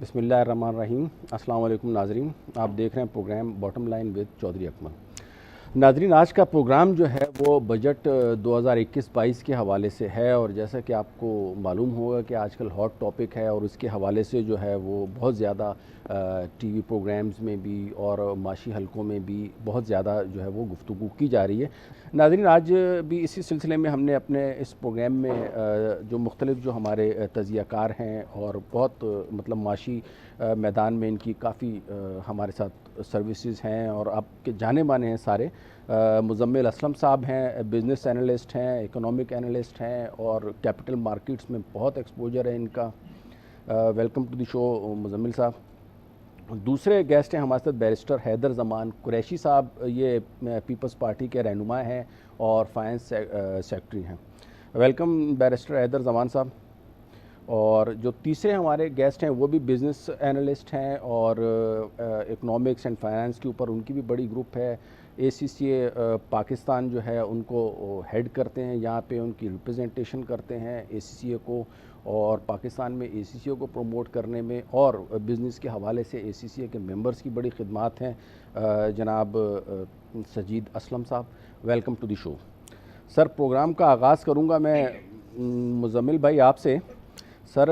बिस्मिल्लाहिर्रहमानिर्रहीम। अस्सलाम वालेकुम नाज़रीन, आप देख रहे हैं program bottom line with Chaudhry Akmal. नाज़रीन, आज का प्रोग्राम जो है वो बजट 2021-22 के हवाले से है, और जैसा कि आपको मालूम होगा कि आजकल हॉट टॉपिक है और उसके हवाले से जो है वो बहुत ज़्यादा टीवी प्रोग्राम्स में भी और माशी हलकों में भी बहुत ज़्यादा जो है वो गुफ्तगू की जा रही है। नाज़रीन, आज भी इसी सिलसिले में हमने अपने इस प्रोग्राम में जो मुख्तलिफ जो हमारे तजियाकार हैं और बहुत मतलब माशी मैदान में इनकी काफ़ी हमारे साथ सर्विसेज हैं और आपके जाने माने हैं सारे। मुज़म्मिल असलम साहब हैं, बिज़नेस एनालिस्ट हैं, इकोनॉमिक एनालिस्ट हैं और कैपिटल मार्केट्स में बहुत एक्सपोजर है इनका। Welcome to the show Muzammil साहब। दूसरे गेस्ट हैं हमारे साथ बैरिस्टर हैदर ज़मान कुरैशी साहब, ये पीपल्स पार्टी के रहनुमा हैं और फाइनेंस सेक्रेटरी हैं। वेलकम बैरिस्टर हैदर ज़मान साहब। और जो तीसरे हमारे गेस्ट हैं वो भी बिज़नेस एनालिस्ट हैं और इकोनॉमिक्स एंड फाइनेंस के ऊपर उनकी भी बड़ी ग्रुप है। ACCA पाकिस्तान जो है उनको हेड करते हैं, यहाँ पे उनकी रिप्रेजेंटेशन करते हैं ACCA को, और पाकिस्तान में ACCA को प्रमोट करने में और बिज़नेस के हवाले से ACCA के मेंबर्स की बड़ी खिदमत हैं। जनाब सजीद असलम साहब, welcome to the show. Sir, program का आगाज़ करूँगा मैं मुज़म्मिल भाई आपसे। सर,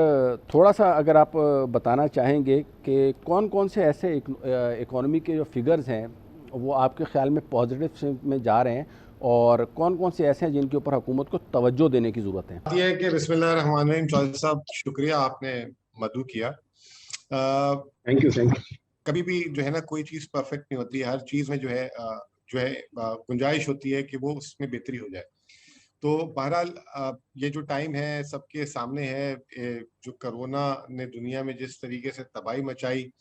थोड़ा सा अगर आप बताना चाहेंगे कि कौन कौन से ऐसे इकोनॉमी के जो फिगर्स हैं वो आपके ख्याल में पॉजिटिव में जा रहे हैं, और कौन कौन से ऐसे हैं जिनके ऊपर हुकूमत को तवज्जो देने की ज़रूरत है। ये है कि बिस्मिल्लाहिर्रहमानिर्रहीम। चौधरी साहब, शुक्रिया, आपने मदू किया। Thank you. कभी भी जो है ना, कोई चीज परफेक्ट नहीं होती। हर चीज में गुंजाइश होती है कि वो उसमें बेहतरी हो जाए। तो बहरहाल ये जो टाइम है सबके सामने है। जो कोरोना ने दुनिया में जिस तरीके से तबाही मचाई,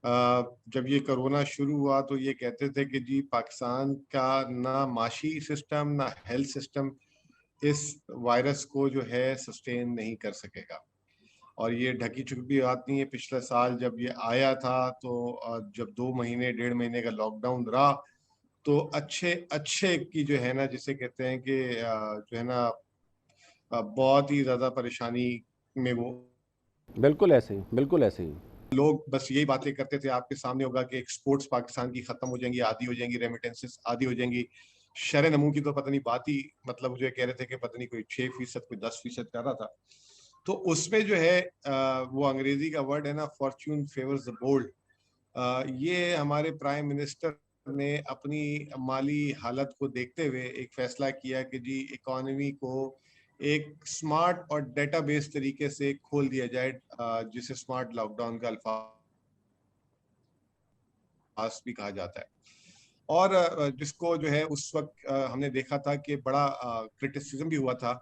जब ये कोरोना शुरू हुआ तो ये कहते थे कि जी पाकिस्तान का ना माशी सिस्टम ना हेल्थ सिस्टम इस वायरस को जो है सस्टेन नहीं कर सकेगा। और ये ढकी छुपी बात नहीं है। पिछले साल जब ये आया था तो जब 2 महीने 1.5 महीने का लॉकडाउन रहा तो अच्छे अच्छे की जो है ना, जिसे कहते हैं कि जो है ना, बहुत ही ज्यादा परेशानी में वो बिल्कुल ऐसे ही, बिल्कुल ऐसे ही। लोग बस यही बातें करते थे। आपके सामने होगा कि एक्सपोर्ट्स पाकिस्तान की खत्म हो जाएंगी, आधी हो जाएंगी, रेमिटेंसेस आधी हो जाएंगी। शर नमू की तो पता नहीं बात ही, मतलब मुझे कह रहे थे कि पता नहीं कोई 6%, कोई 10% कर रहा था। तो उसमें जो है वो अंग्रेजी का वर्ड है ना, फॉर्च्यून फेवर्स द बोल्ड। ये हमारे प्राइम मिनिस्टर ने अपनी माली हालत को देखते हुए एक फैसला किया कि जी इकोनॉमी को एक स्मार्ट और डेटाबेस तरीके से खोल दिया जाए, जिसे स्मार्ट लॉकडाउन का अल्फाज भी कहा जाता है। और जिसको जो है उस वक्त हमने देखा था कि बड़ा क्रिटिसिज्म भी हुआ था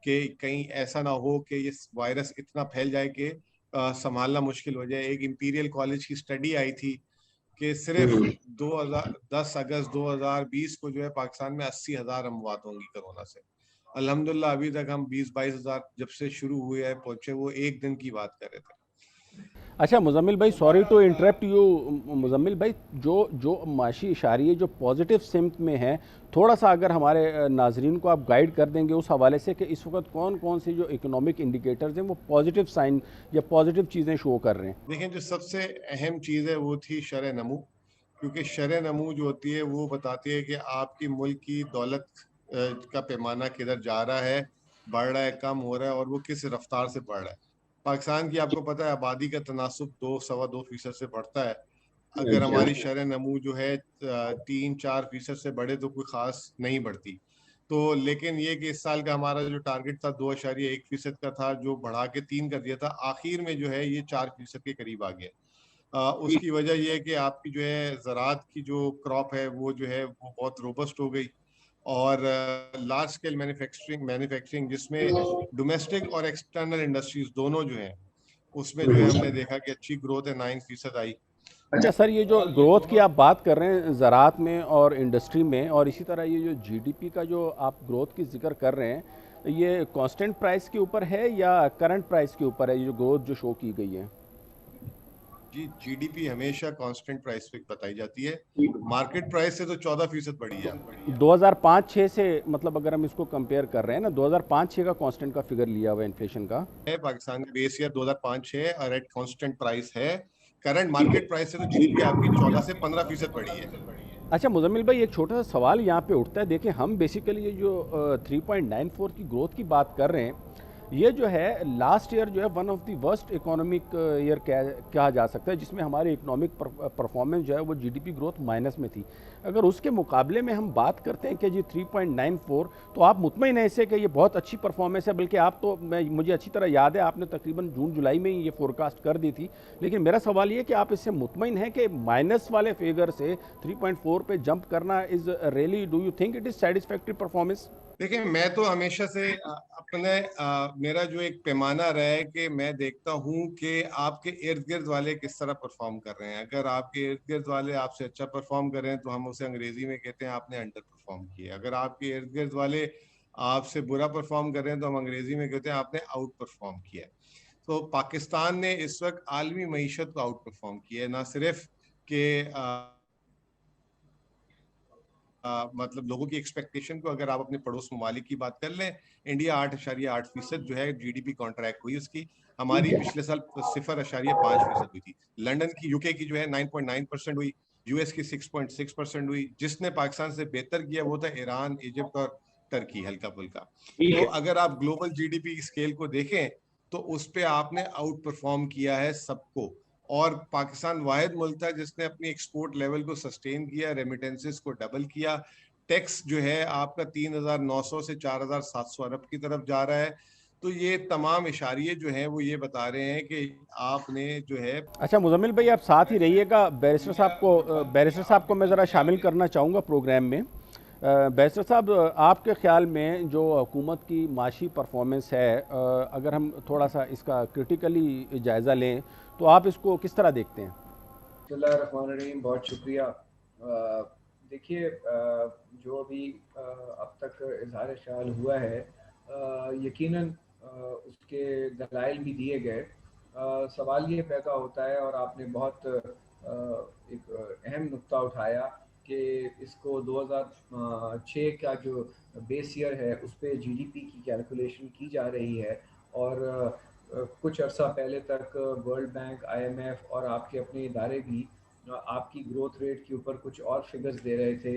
कि कहीं ऐसा ना हो कि ये वायरस इतना फैल जाए कि संभालना मुश्किल हो जाए। एक इंपीरियल कॉलेज की स्टडी आई थी कि सिर्फ 10 अगस्त 2020 को जो है पाकिस्तान में 80,000 अमवात होंगी कोरोना से। अल्हम्दुलिल्लाह अभी तक हम 20-22 हजार जब से शुरू हुए हैं पहुंचे, वो एक दिन की बात कर रहे थे। अच्छा मुज़म्मिल भाई, sorry to interrupt you. Muzammil भाई, जो जो माशी इशारे जो पॉजिटिव सिम्त में है, थोड़ा सा अगर हमारे नाजरीन को आप गाइड कर देंगे उस हवाले से कि इस वक्त कौन कौन सी जो इकोनॉमिक इंडिकेटर्स हैं वो पॉजिटिव साइन या पॉजिटिव चीज़ें शो कर रहे हैं। देखें, जो सबसे अहम चीज़ है वो थी शरह नमू। क्योंकि शरह नमू जो होती है वो बताती है कि आपकी मुल्क की दौलत का पैमाना किधर जा रहा है, बढ़ रहा है, कम हो रहा है, और वो किस रफ्तार से बढ़ रहा है। पाकिस्तान की आपको पता है आबादी का तनासुब 2-2.25% से बढ़ता है। अगर हमारी शरह नमू जो है 3-4% से बढ़े तो कोई खास नहीं बढ़ती। तो लेकिन ये कि इस साल का हमारा जो टारगेट था 2.1% का था, जो बढ़ा के 3 कर दिया था, आखिर में जो है ये 4% के करीब आ गया। उसकी वजह यह है कि आपकी जो है ज़राअत की जो क्रॉप है वो जो है वो बहुत रोबस्ट हो गई। और लार्ज स्केल मैन्युफैक्चरिंग जिसमें डोमेस्टिक और एक्सटर्नल इंडस्ट्रीज दोनों जो है उसमें जो है हमने देखा कि अच्छी ग्रोथ है, 9% आई। अच्छा सर, ये जो ग्रोथ की आप बात कर रहे हैं ज़राअत में और इंडस्ट्री में, और इसी तरह ये जो GDP का जो आप ग्रोथ की जिक्र कर रहे हैं, ये कांस्टेंट प्राइस के ऊपर है या करंट प्राइस के ऊपर है, ये जो ग्रोथ जो शो की गई है। जी, जीडीपी हमेशा कांस्टेंट प्राइस पे बताई जाती है, मार्केट प्राइस से तो 14% बढ़ी है। 2005-6 से, मतलब अगर हम इसको कंपेयर कर रहे हैं ना, 2005-6 का कांस्टेंट का फिगर लिया हुआ है इन्फ्लेशन का। पाकिस्तान का बेस ईयर 2005-6 और एट कांस्टेंट प्राइस है। करंट मार्केट प्राइस से तो जीडीपी आपकी 14 से 15% बढ़ी है। अच्छा मुजम्मिल भाई, एक छोटा सा सवाल यहाँ पे उठता है। देखिए हम बेसिकली ये जो 3.94 की ग्रोथ की बात कर रहे हैं, ये जो है लास्ट ईयर जो है one of the worst economic year कहा जा सकता है, जिसमें हमारी इकोनॉमिक परफॉर्मेंस जो है वो जीडीपी ग्रोथ माइनस में थी। अगर उसके मुकाबले में हम बात करते हैं कि जी 3.94, तो आप मुतमईन हैं इससे कि ये बहुत अच्छी परफॉर्मेंस है। बल्कि आप तो, मुझे अच्छी तरह याद है, आपने तकरीबन जून जुलाई में ही ये फोरकास्ट कर दी थी। लेकिन मेरा सवाल ये कि आप इससे मुतमईन हैं कि माइनस वाले फिगर से 3.4 पे जंप करना is really, do you think it is satisfactory performance? देखिए, मैं तो हमेशा से अपने मेरा जो एक पैमाना रहा है कि मैं देखता हूं कि आपके इर्द गिर्द वाले किस तरह परफॉर्म कर रहे हैं। अगर आपके इर्द गिर्द वाले आपसे अच्छा परफॉर्म कर रहे हैं तो हम उसे अंग्रेजी में कहते हैं आपने अंडर परफॉर्म किया। अगर आपके इर्द गिर्द वाले आपसे बुरा परफॉर्म कर रहे हैं तो हम अंग्रेजी में कहते हैं आपने आउट परफॉर्म किया। तो पाकिस्तान ने इस वक्त आलमी मईशत को आउट परफॉर्म किया है, ना सिर्फ के मतलब लोगों की एक्सपेक्टेशन को। अगर आप अपने पड़ोस ममालिक की बात कर लें, इंडिया 8.8% जो है जीडीपी कॉन्ट्रैक्ट हुई उसकी, हमारी पिछले साल 0.5% हुई थी। लंदन की, यूके की जो है 9.9% हुई, यूएस की 6.6% हुई। जिसने पाकिस्तान से बेहतर किया वो था ईरान, इजिप्ट और टर्की, हल्का फुल्का। तो अगर आप ग्लोबल जीडीपी स्केल को देखें तो उस पर आपने आउट परफॉर्म किया है सबको। और पाकिस्तान वाहिद मुल्क था जिसने अपनी एक्सपोर्ट लेवल को सस्टेन किया, रेमिटेंसेस को डबल किया। टैक्स जो है आपका 3,900 से 4,700 अरब की तरफ जा रहा है। तो ये तमाम इशारे जो हैं वो ये बता रहे हैं कि आपने जो है। अच्छा मुजम्मिल भाई, आप साथ ही रहिएगा। बैरिस्टर साहब को मैं ज़रा शामिल करना चाहूँगा प्रोग्राम में। बैरिस्टर साहब, आपके ख्याल में जो हुकूमत की माशी परफॉर्मेंस है, अगर हम थोड़ा सा इसका क्रिटिकली जायज़ा लें तो आप इसको किस तरह देखते हैं? बिस्मिल्लाहिर्रहमानिर्रहीम, बहुत शुक्रिया। देखिए, जो अभी अब तक इजहार ख्याल हुआ है, यकीनन उसके दलाइल भी दिए गए। सवाल ये पैदा होता है, और आपने बहुत एक अहम नुक्ता उठाया कि इसको 2006 का जो बेस ईयर है उस पर जीडीपी की कैलकुलेशन की जा रही है। और कुछ अर्सा पहले तक वर्ल्ड बैंक, आईएमएफ और आपके अपने इदारे भी आपकी ग्रोथ रेट के ऊपर कुछ और फिगर्स दे रहे थे।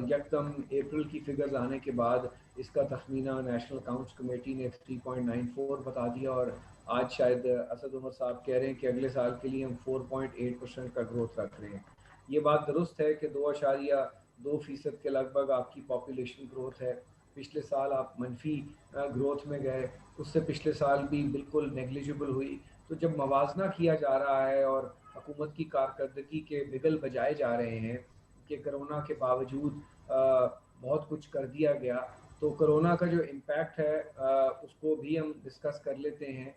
यकदम अप्रैल की फिगर्स आने के बाद इसका तखमीना नेशनल अकाउंट्स कमेटी ने 3.94 बता दिया, और आज शायद असद उमर साहब कह रहे हैं कि अगले साल के लिए हम 4.8% का ग्रोथ रख रहे हैं। ये बात दुरुस्त है कि 2.2% के लगभग आपकी पॉपुलेशन ग्रोथ है। पिछले साल आप मनफी ग्रोथ में गए, उससे पिछले साल भी बिल्कुल नेग्लिजिबल हुई। तो जब मवाजना किया जा रहा है और हुकूमत की कारकर्दगी के बिगल बजाए जा रहे हैं कि कोरोना के बावजूद बहुत कुछ कर दिया गया, तो कोरोना का जो इम्पैक्ट है उसको भी हम डिस्कस कर लेते हैं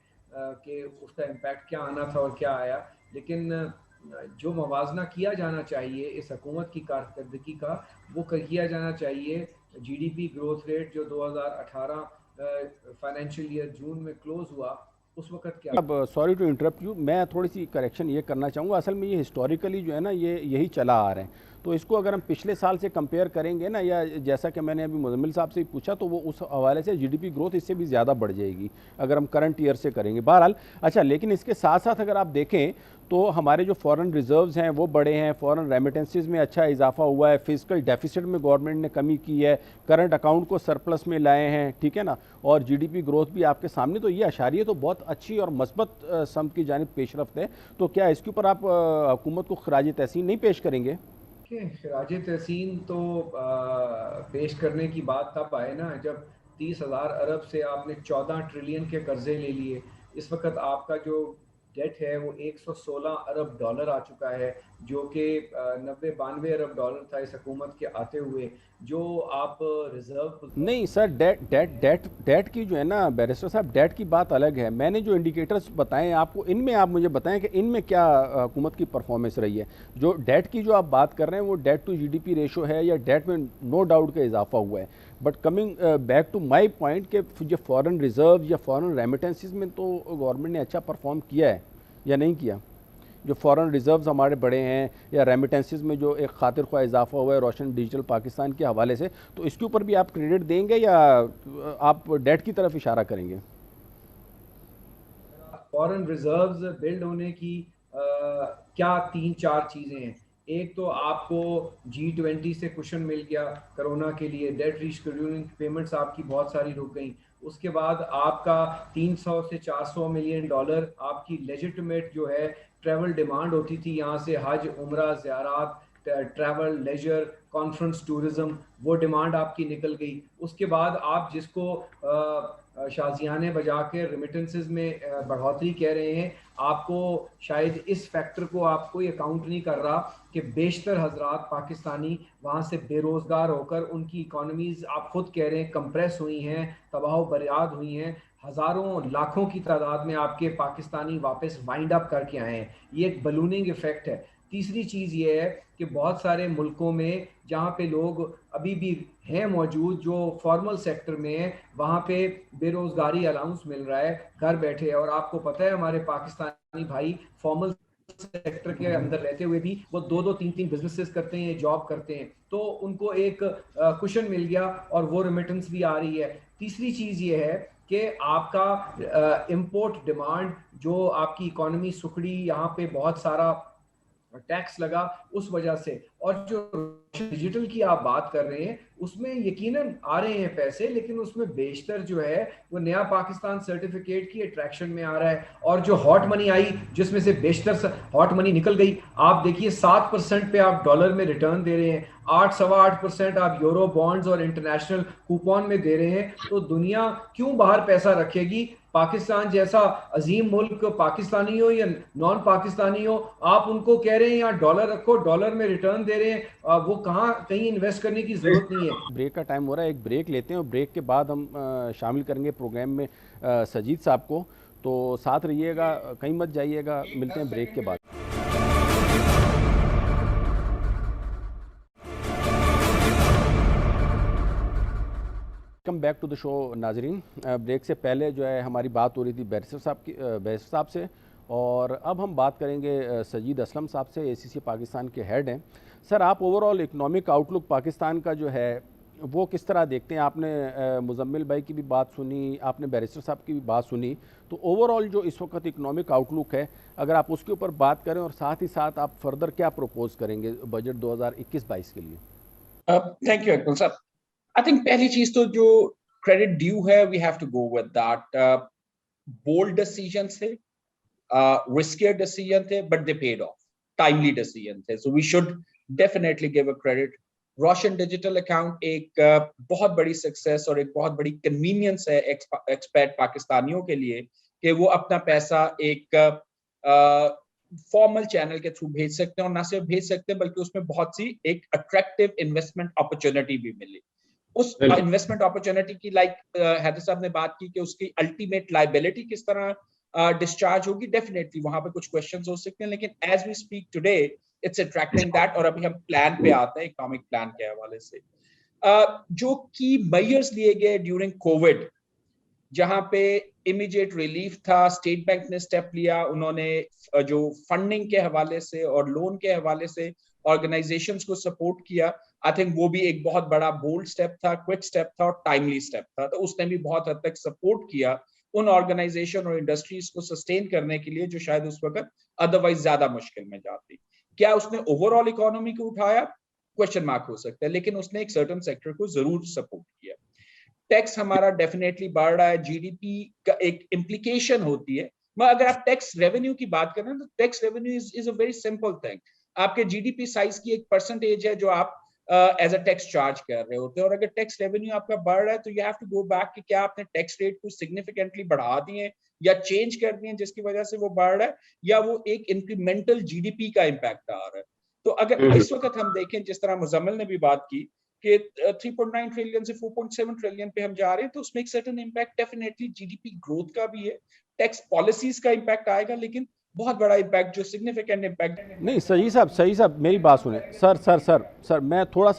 कि उसका इम्पैक्ट क्या आना था और क्या आया। लेकिन जो मवाजना किया जाना चाहिए इस हुकूमत की कारकर्दगी का, वो किया जाना चाहिए जीडीपी ग्रोथ रेट जो 2018 फाइनेंशियल ईयर जून में क्लोज हुआ, उस वक्त क्या। अब सॉरी टू इंटरप्ट यू, मैं थोड़ी सी करेक्शन ये करना चाहूँगा। असल में ये हिस्टोरिकली जो है ना, ये यही चला आ रहे हैं। तो इसको अगर हम पिछले साल से कंपेयर करेंगे ना, या जैसा कि मैंने अभी मुजम्मिल साहब से पूछा, तो वो उस हवाले से जीडीपी ग्रोथ इससे भी ज़्यादा बढ़ जाएगी अगर हम करंट ईयर से करेंगे। बहरहाल, अच्छा, लेकिन इसके साथ साथ अगर आप देखें तो हमारे जो फॉरेन रिजर्व्स हैं वो बढ़े हैं, फॉरेन रेमिटेंसेस में अच्छा इजाफा हुआ है, फिजिकल डेफिसिट में गवर्नमेंट ने कमी की है, करंट अकाउंट को सरप्लस में लाए हैं, ठीक है ना, और जीडीपी ग्रोथ भी आपके सामने। तो ये अशारिये तो बहुत अच्छी और मस्बत सम की जानिब पेशरफ्त है। तो क्या इसके ऊपर आप हुकूमत को खराज तहसीन नहीं पेश करेंगे? खराज तहसीन तो पेश करने की बात तब आए ना जब 30,000 अरब से आपने 14 ट्रिलियन के कर्जे ले लिए। इस वक्त आपका जो डेट है वो 116 अरब डॉलर आ चुका है, जो कि 90-92 अरब डॉलर था इस हुकूमत के आते हुए। जो आप रिजर्व नहीं sir, debt debt debt debt की जो है ना बैरिस्टर साहब, डेट की बात अलग है। मैंने जो इंडिकेटर्स बताए आपको, इनमें आप मुझे बताएं कि इनमें क्या हुकूमत की परफॉर्मेंस रही है। जो डेट की जो आप बात कर रहे हैं वो डेट टू जीडीपी रेशो है, या डेट में नो डाउट का इजाफा हुआ है। But coming back to my point के जो फॉरेन रिजर्व या फॉरेन रेमिटेंसेस में तो गवर्नमेंट ने अच्छा परफॉर्म किया है या नहीं किया? जो फॉरेन रिजर्व्स हमारे बढ़े हैं या रेमिटेंसेस में जो एक खातिर ख्वाह इजाफा हुआ है रोशन डिजिटल पाकिस्तान के हवाले से, तो इसके ऊपर भी आप क्रेडिट देंगे या आप डेट की तरफ इशारा करेंगे? फॉरेन रिजर्व्स बिल्ड होने की क्या तीन चार चीज़ें हैं। एक तो आपको G20 से कुशन मिल गया कोरोना के लिए, डेट रीशेड्यूलिंग पेमेंट्स आपकी बहुत सारी रुक गई। उसके बाद आपका 300 से 400 मिलियन डॉलर आपकी लेजिटिमेट जो है ट्रैवल डिमांड होती थी यहाँ से, हज, उम्रा, ज़ियारात, ट्रैवल, लेजर, कॉन्फ्रेंस, टूरिज्म, वो डिमांड आपकी निकल गई। उसके बाद आप जिसको शाजियाने बजा के रेमिटेंसेस में बढ़ोतरी कह रहे हैं, आपको शायद इस फैक्टर को आपको ये काउंट नहीं कर रहा कि बेशतर हजरात पाकिस्तानी वहाँ से बेरोज़गार होकर उनकी इकॉनमीज़ आप खुद कह रहे हैं कंप्रेस हुई हैं, तबाह बर्बाद हुई हैं, हज़ारों लाखों की तादाद में आपके पाकिस्तानी वापस वाइंड अप करके आए हैं। ये एक बलूनिंग इफेक्ट है। तीसरी चीज़ ये है कि बहुत सारे मुल्कों में जहाँ पे लोग अभी भी हैं मौजूद जो फॉर्मल सेक्टर में है, वहाँ पे बेरोज़गारी अलाउंस मिल रहा है घर बैठे। और आपको पता है हमारे पाकिस्तानी भाई फॉर्मल सेक्टर के अंदर रहते हुए भी वो दो दो तीन तीन बिजनेसेस करते हैं, जॉब करते हैं, तो उनको एक कुशन मिल गया और वो रेमिटेंस भी आ रही है। तीसरी चीज़ ये है कि आपका इंपोर्ट डिमांड जो आपकी इकोनॉमी सुखड़ी, यहाँ पे बहुत सारा टैक्स लगा उस वजह से। और जो डिजिटल की आप बात कर रहे हैं उसमें यकीनन आ रहे हैं पैसे, लेकिन उसमें बेशतर जो है वो नया पाकिस्तान सर्टिफिकेट की अट्रैक्शन में आ रहा है। और जो हॉट मनी आई जिसमें से बेशतर हॉट मनी निकल गई, आप देखिए 7% पे आप डॉलर में रिटर्न दे रहे हैं, 8-8.25% आप यूरो बॉन्ड्स और इंटरनेशनल कूपन में दे रहे हैं। तो दुनिया क्यों बाहर पैसा रखेगी? पाकिस्तान जैसा अजीम मुल्क, पाकिस्तानी हो या नॉन पाकिस्तानी हो, आप उनको कह रहे हैं यहाँ डॉलर रखो, डॉलर में रिटर्न दे रहे हैं, वो कहाँ कहीं इन्वेस्ट करने की जरूरत नहीं है। ब्रेक का टाइम हो रहा है, एक ब्रेक लेते हैं और ब्रेक के बाद हम शामिल करेंगे प्रोग्राम में सजीद साहब को, तो साथ रहिएगा, कहीं मत जाइएगा, मिलते हैं ब्रेक के बाद। Welcome back to the show नाजरीन। ब्रेक से पहले जो है हमारी बात हो रही थी बैरिस्टर साहब से, और अब हम बात करेंगे सजीद असलम साहब से, ACC पाकिस्तान के हेड हैं। सर, आप ओवरऑल इकनॉमिक आउटलुक पाकिस्तान का जो है वो किस तरह देखते हैं? आपने मुजम्मिल भाई की भी बात सुनी, आपने बैरिस्टर साहब की भी बात सुनी, तो ओवरऑल जो इस वक्त इकनॉमिक आउटलुक है, अगर आप उसके ऊपर बात करें और साथ ही साथ आप फर्दर क्या प्रपोज करेंगे बजट 2021-22 के लिए? थैंक यू अकमल साहब। आई थिंक पहली चीज तो जो क्रेडिट ड्यू है, we have to go with that. Bold decision थे, रिस्कियर डिसीजन थे, but they paid off, timely decision थे, so we should definitely give a credit. Roshan digital account एक बहुत बड़ी सक्सेस और एक बहुत बड़ी कन्वीनियंस है एक्सपैट पाकिस्तानियों के लिए कि वो अपना पैसा एक फॉर्मल चैनल के थ्रू भेज सकते हैं, और ना सिर्फ भेज सकते हैं बल्कि उसमें बहुत सी एक अट्रैक्टिव इन्वेस्टमेंट अपॉर्चुनिटी भी मिली। उस इन्वेस्टमेंट अपॉर्चुनिटी की हैदर साहब ने बात की कि उसकी अल्टीमेट लायबिलिटी किस तरह डिस्चार्ज होगी, डेफिनेटली वहां पे कुछ क्वेश्चंस हो सकते हैं, लेकिन as we speak today it's attracting that. और अभी हम प्लान पे आते हैं, इकोनॉमिक प्लान के हवाले से जो की मेजर्स लिए गए ड्यूरिंग कोविड, जहां पे इमीडिएट रिलीफ था, स्टेट बैंक ने स्टेप लिया, उन्होंने जो फंडिंग के हवाले से और लोन के हवाले से ऑर्गेनाइजेशंस को सपोर्ट किया। आई थिंक वो भी एक बहुत बड़ा बोल्ड स्टेप था, क्विक स्टेप था और टाइमली स्टेप था, तो उसने भी बहुत हद तक सपोर्ट किया उन ऑर्गेनाइजेशन और इंडस्ट्रीज को सस्टेन करने के लिए जो शायद उस वक्त अदरवाइज ज्यादा मुश्किल में जाती। क्या उसने ओवरऑल इकोनॉमी को उठाया? क्वेश्चन मार्क हो सकता है, लेकिन उसने एक सर्टेन सेक्टर को जरूर सपोर्ट किया। टैक्स हमारा डेफिनेटली बढ़ रहा है, जीडीपी का एक इम्प्लीकेशन होती है। मगर अगर आप टैक्स रेवेन्यू की बात करें तो tax revenue is a very simple thing. आपके जीडीपी साइज की एक परसेंटेज है जो आप एज अ टैक्स चार्ज कर रहे होते हैं, और अगर टैक्स रेवेन्यू आपका बढ़ रहा है तो you have to go back कि क्या आपने टैक्स रेट को सिग्निफिकेंटली बढ़ा दिए या चेंज कर दिए जिसकी वजह से वो बढ़ रहा है, या वो एक इंक्रीमेंटल जीडीपी का इम्पैक्ट आ रहा है। तो अगर इस वक्त हम देखें, जिस तरह मुजम्मिल ने भी बात की कि 3.9 ट्रिलियन से 4.7 ट्रिलियन पे हम जा रहे हैं, तो उसमें एक certain impact definitely GDP growth का भी है, टैक्स पॉलिसीज का इम्पैक्ट आएगा, लेकिन बहुत बड़ा इम्पैक्ट, जो सिग्निफिकेंट इम्पैक्ट। नहीं, सही साहब मेरी बात सुने। सर मैं थोड़ा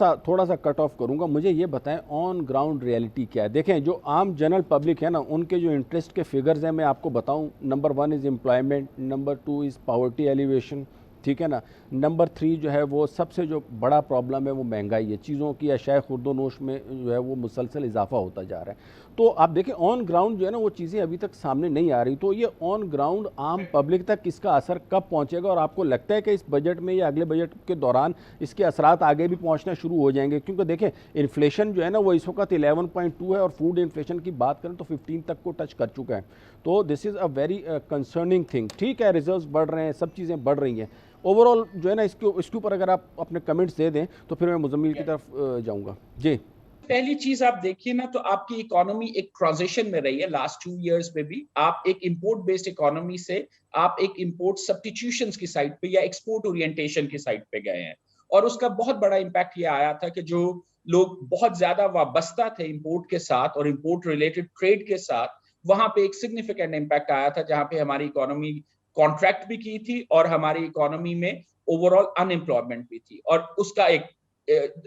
सा कट ऑफ करूंगा। मुझे ये बताएं ऑन ग्राउंड रियलिटी क्या है। देखें जो आम जनरल पब्लिक है ना, उनके जो इंटरेस्ट के फिगर्स हैं मैं आपको बताऊं। Number 1 is employment, number 2 is poverty alleviation, ठीक है ना। नंबर 3 जो है वो सबसे जो बड़ा प्रॉब्लम है वो महंगाई है। चीज़ों की अशाए खुर्दोनोश में जो है वो मुसलसल इजाफा होता जा रहा है। तो आप देखें ऑन ग्राउंड जो है ना वो चीज़ें अभी तक सामने नहीं आ रही। तो ये ऑन ग्राउंड आम पब्लिक तक इसका असर कब पहुंचेगा, और आपको लगता है कि इस बजट में या अगले बजट के दौरान इसके असरात आगे भी पहुंचना शुरू हो जाएंगे? क्योंकि देखें इन्फ्लेशन जो है ना वो इस वक्त 11.2 है, और फूड इन्फ्लेशन की बात करें तो 15 तक को टच कर चुका है। तो this is a very concerning thing. ठीक है, रिजर्व्स बढ़ रहे हैं, सब चीज़ें बढ़ रही हैं। ओवरऑल जो है ना इसके ऊपर अगर आप अपने कमेंट्स दे दें तो फिर मैं मुजम्मिल की तरफ जाऊंगा। जी, पहली चीज आप देखिए ना, तो आपकी इकोनॉमी एक ट्रांजिशन में रही है लास्ट 2 इयर्स में भी। आप एक इंपोर्ट बेस्ड इकोनॉमी से आप एक इंपोर्ट सब्स्टिट्यूशंस की साइड पे या एक्सपोर्ट ओरिएंटेशन की साइड पे गए हैं, और उसका बहुत बड़ा इंपैक्ट ये आया था कि जो लोग बहुत ज्यादा वाबस्ता थे इंपोर्ट के साथ और इंपोर्ट रिलेटेड ट्रेड के साथ, वहां पे एक सिग्निफिकेंट इंपैक्ट आया था, जहां पे हमारी इकोनॉमी कॉन्ट्रैक्ट भी की थी और हमारी इकोनॉमी में ओवरऑल अनएम्प्लॉयमेंट भी थी। और उसका एक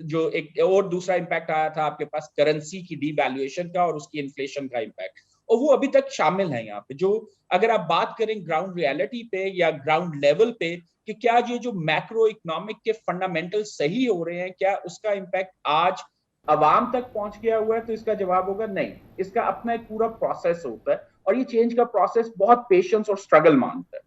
जो एक और दूसरा इंपैक्ट आया था आपके पास करेंसी की डीवैल्यूएशन का और उसकी इन्फ्लेशन का इंपैक्ट, और वो अभी तक शामिल है यहाँ पे। जो अगर आप बात करें ग्राउंड रियलिटी पे या ग्राउंड लेवल पे कि क्या ये जो मैक्रो इकोनॉमिक के फंडामेंटल सही हो रहे हैं, क्या उसका इंपैक्ट आज अवाम तक पहुंच गया हुआ है, तो इसका जवाब होगा नहीं। इसका अपना एक पूरा प्रोसेस होता है, और ये चेंज का प्रोसेस बहुत पेशेंस और स्ट्रगल मांगता है।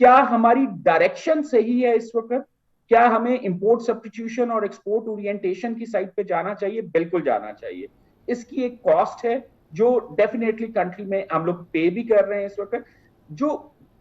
क्या हमारी डायरेक्शन सही है इस वक्त? क्या हमें इंपोर्ट सब्स्टिट्यूशन और एक्सपोर्ट ओरिएंटेशन की साइड पे जाना चाहिए? बिल्कुल जाना चाहिए। इसकी एक कॉस्ट है जो डेफिनेटली कंट्री में हम लोग पे भी कर रहे हैं इस वक्त। जो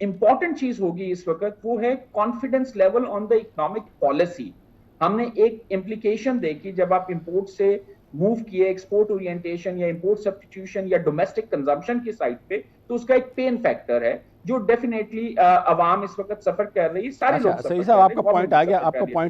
इंपॉर्टेंट चीज होगी इस वक्त वो है confidence level on the economic policy. हमने एक इम्प्लीकेशन देखी जब आप इंपोर्ट से मूव किए एक्सपोर्ट ओरिएंटेशन या इंपोर्ट सब्स्टिट्यूशन या डोमेस्टिक कंजम्पशन की साइड पे, तो उसका एक पेन फैक्टर है जो डेफिनेटली अवाम इस वक्त सफर कर रही है। सारे लोग सही साहब आपका पॉइंट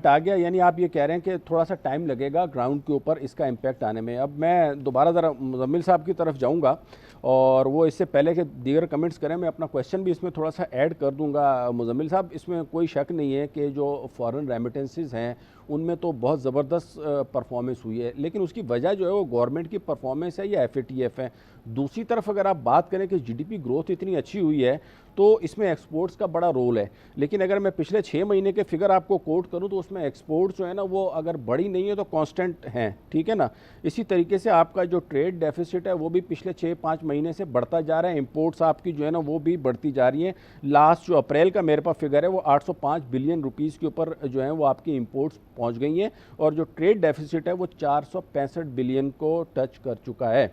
आ गया, यानी आप ये कह रहे हैं कि थोड़ा सा टाइम लगेगा ग्राउंड के ऊपर इसका इम्पैक्ट आने में। अब मैं दोबारा ज़रा मुजम्मिल साहब की तरफ जाऊंगा, और वो इससे पहले के दीगर कमेंट्स करें मैं अपना क्वेश्चन भी इसमें थोड़ा सा ऐड कर दूंगा। मुजम्मिल साहब, इसमें कोई शक नहीं है कि जो फॉरेन रेमिटेंसेस हैं उनमें तो बहुत ज़बरदस्त परफॉर्मेंस हुई है, लेकिन उसकी वजह जो है वो गवर्नमेंट की परफॉर्मेंस है या FATF है। दूसरी तरफ अगर आप बात करें कि GDP ग्रोथ इतनी अच्छी हुई है तो इसमें एक्सपोर्ट्स का बड़ा रोल है। लेकिन अगर मैं पिछले 6 महीने के फिगर आपको कोट करूं तो उसमें एक्सपोर्ट्स जो है ना वो अगर बढ़ी नहीं है तो कांस्टेंट हैं, ठीक है ना। इसी तरीके से आपका जो ट्रेड डेफिसिट है वो भी पिछले 6-5 महीने से बढ़ता जा रहा है। इंपोर्ट्स आपकी जो है ना वो भी बढ़ती जा रही हैं। लास्ट जो अप्रैल का मेरे पास फिगर है वो 805 बिलियन रुपीज़ के ऊपर जो है वो आपकी इंपोर्ट्स पहुँच गई हैं, और जो ट्रेड डेफिसिट है वो 465 बिलियन को टच कर चुका है।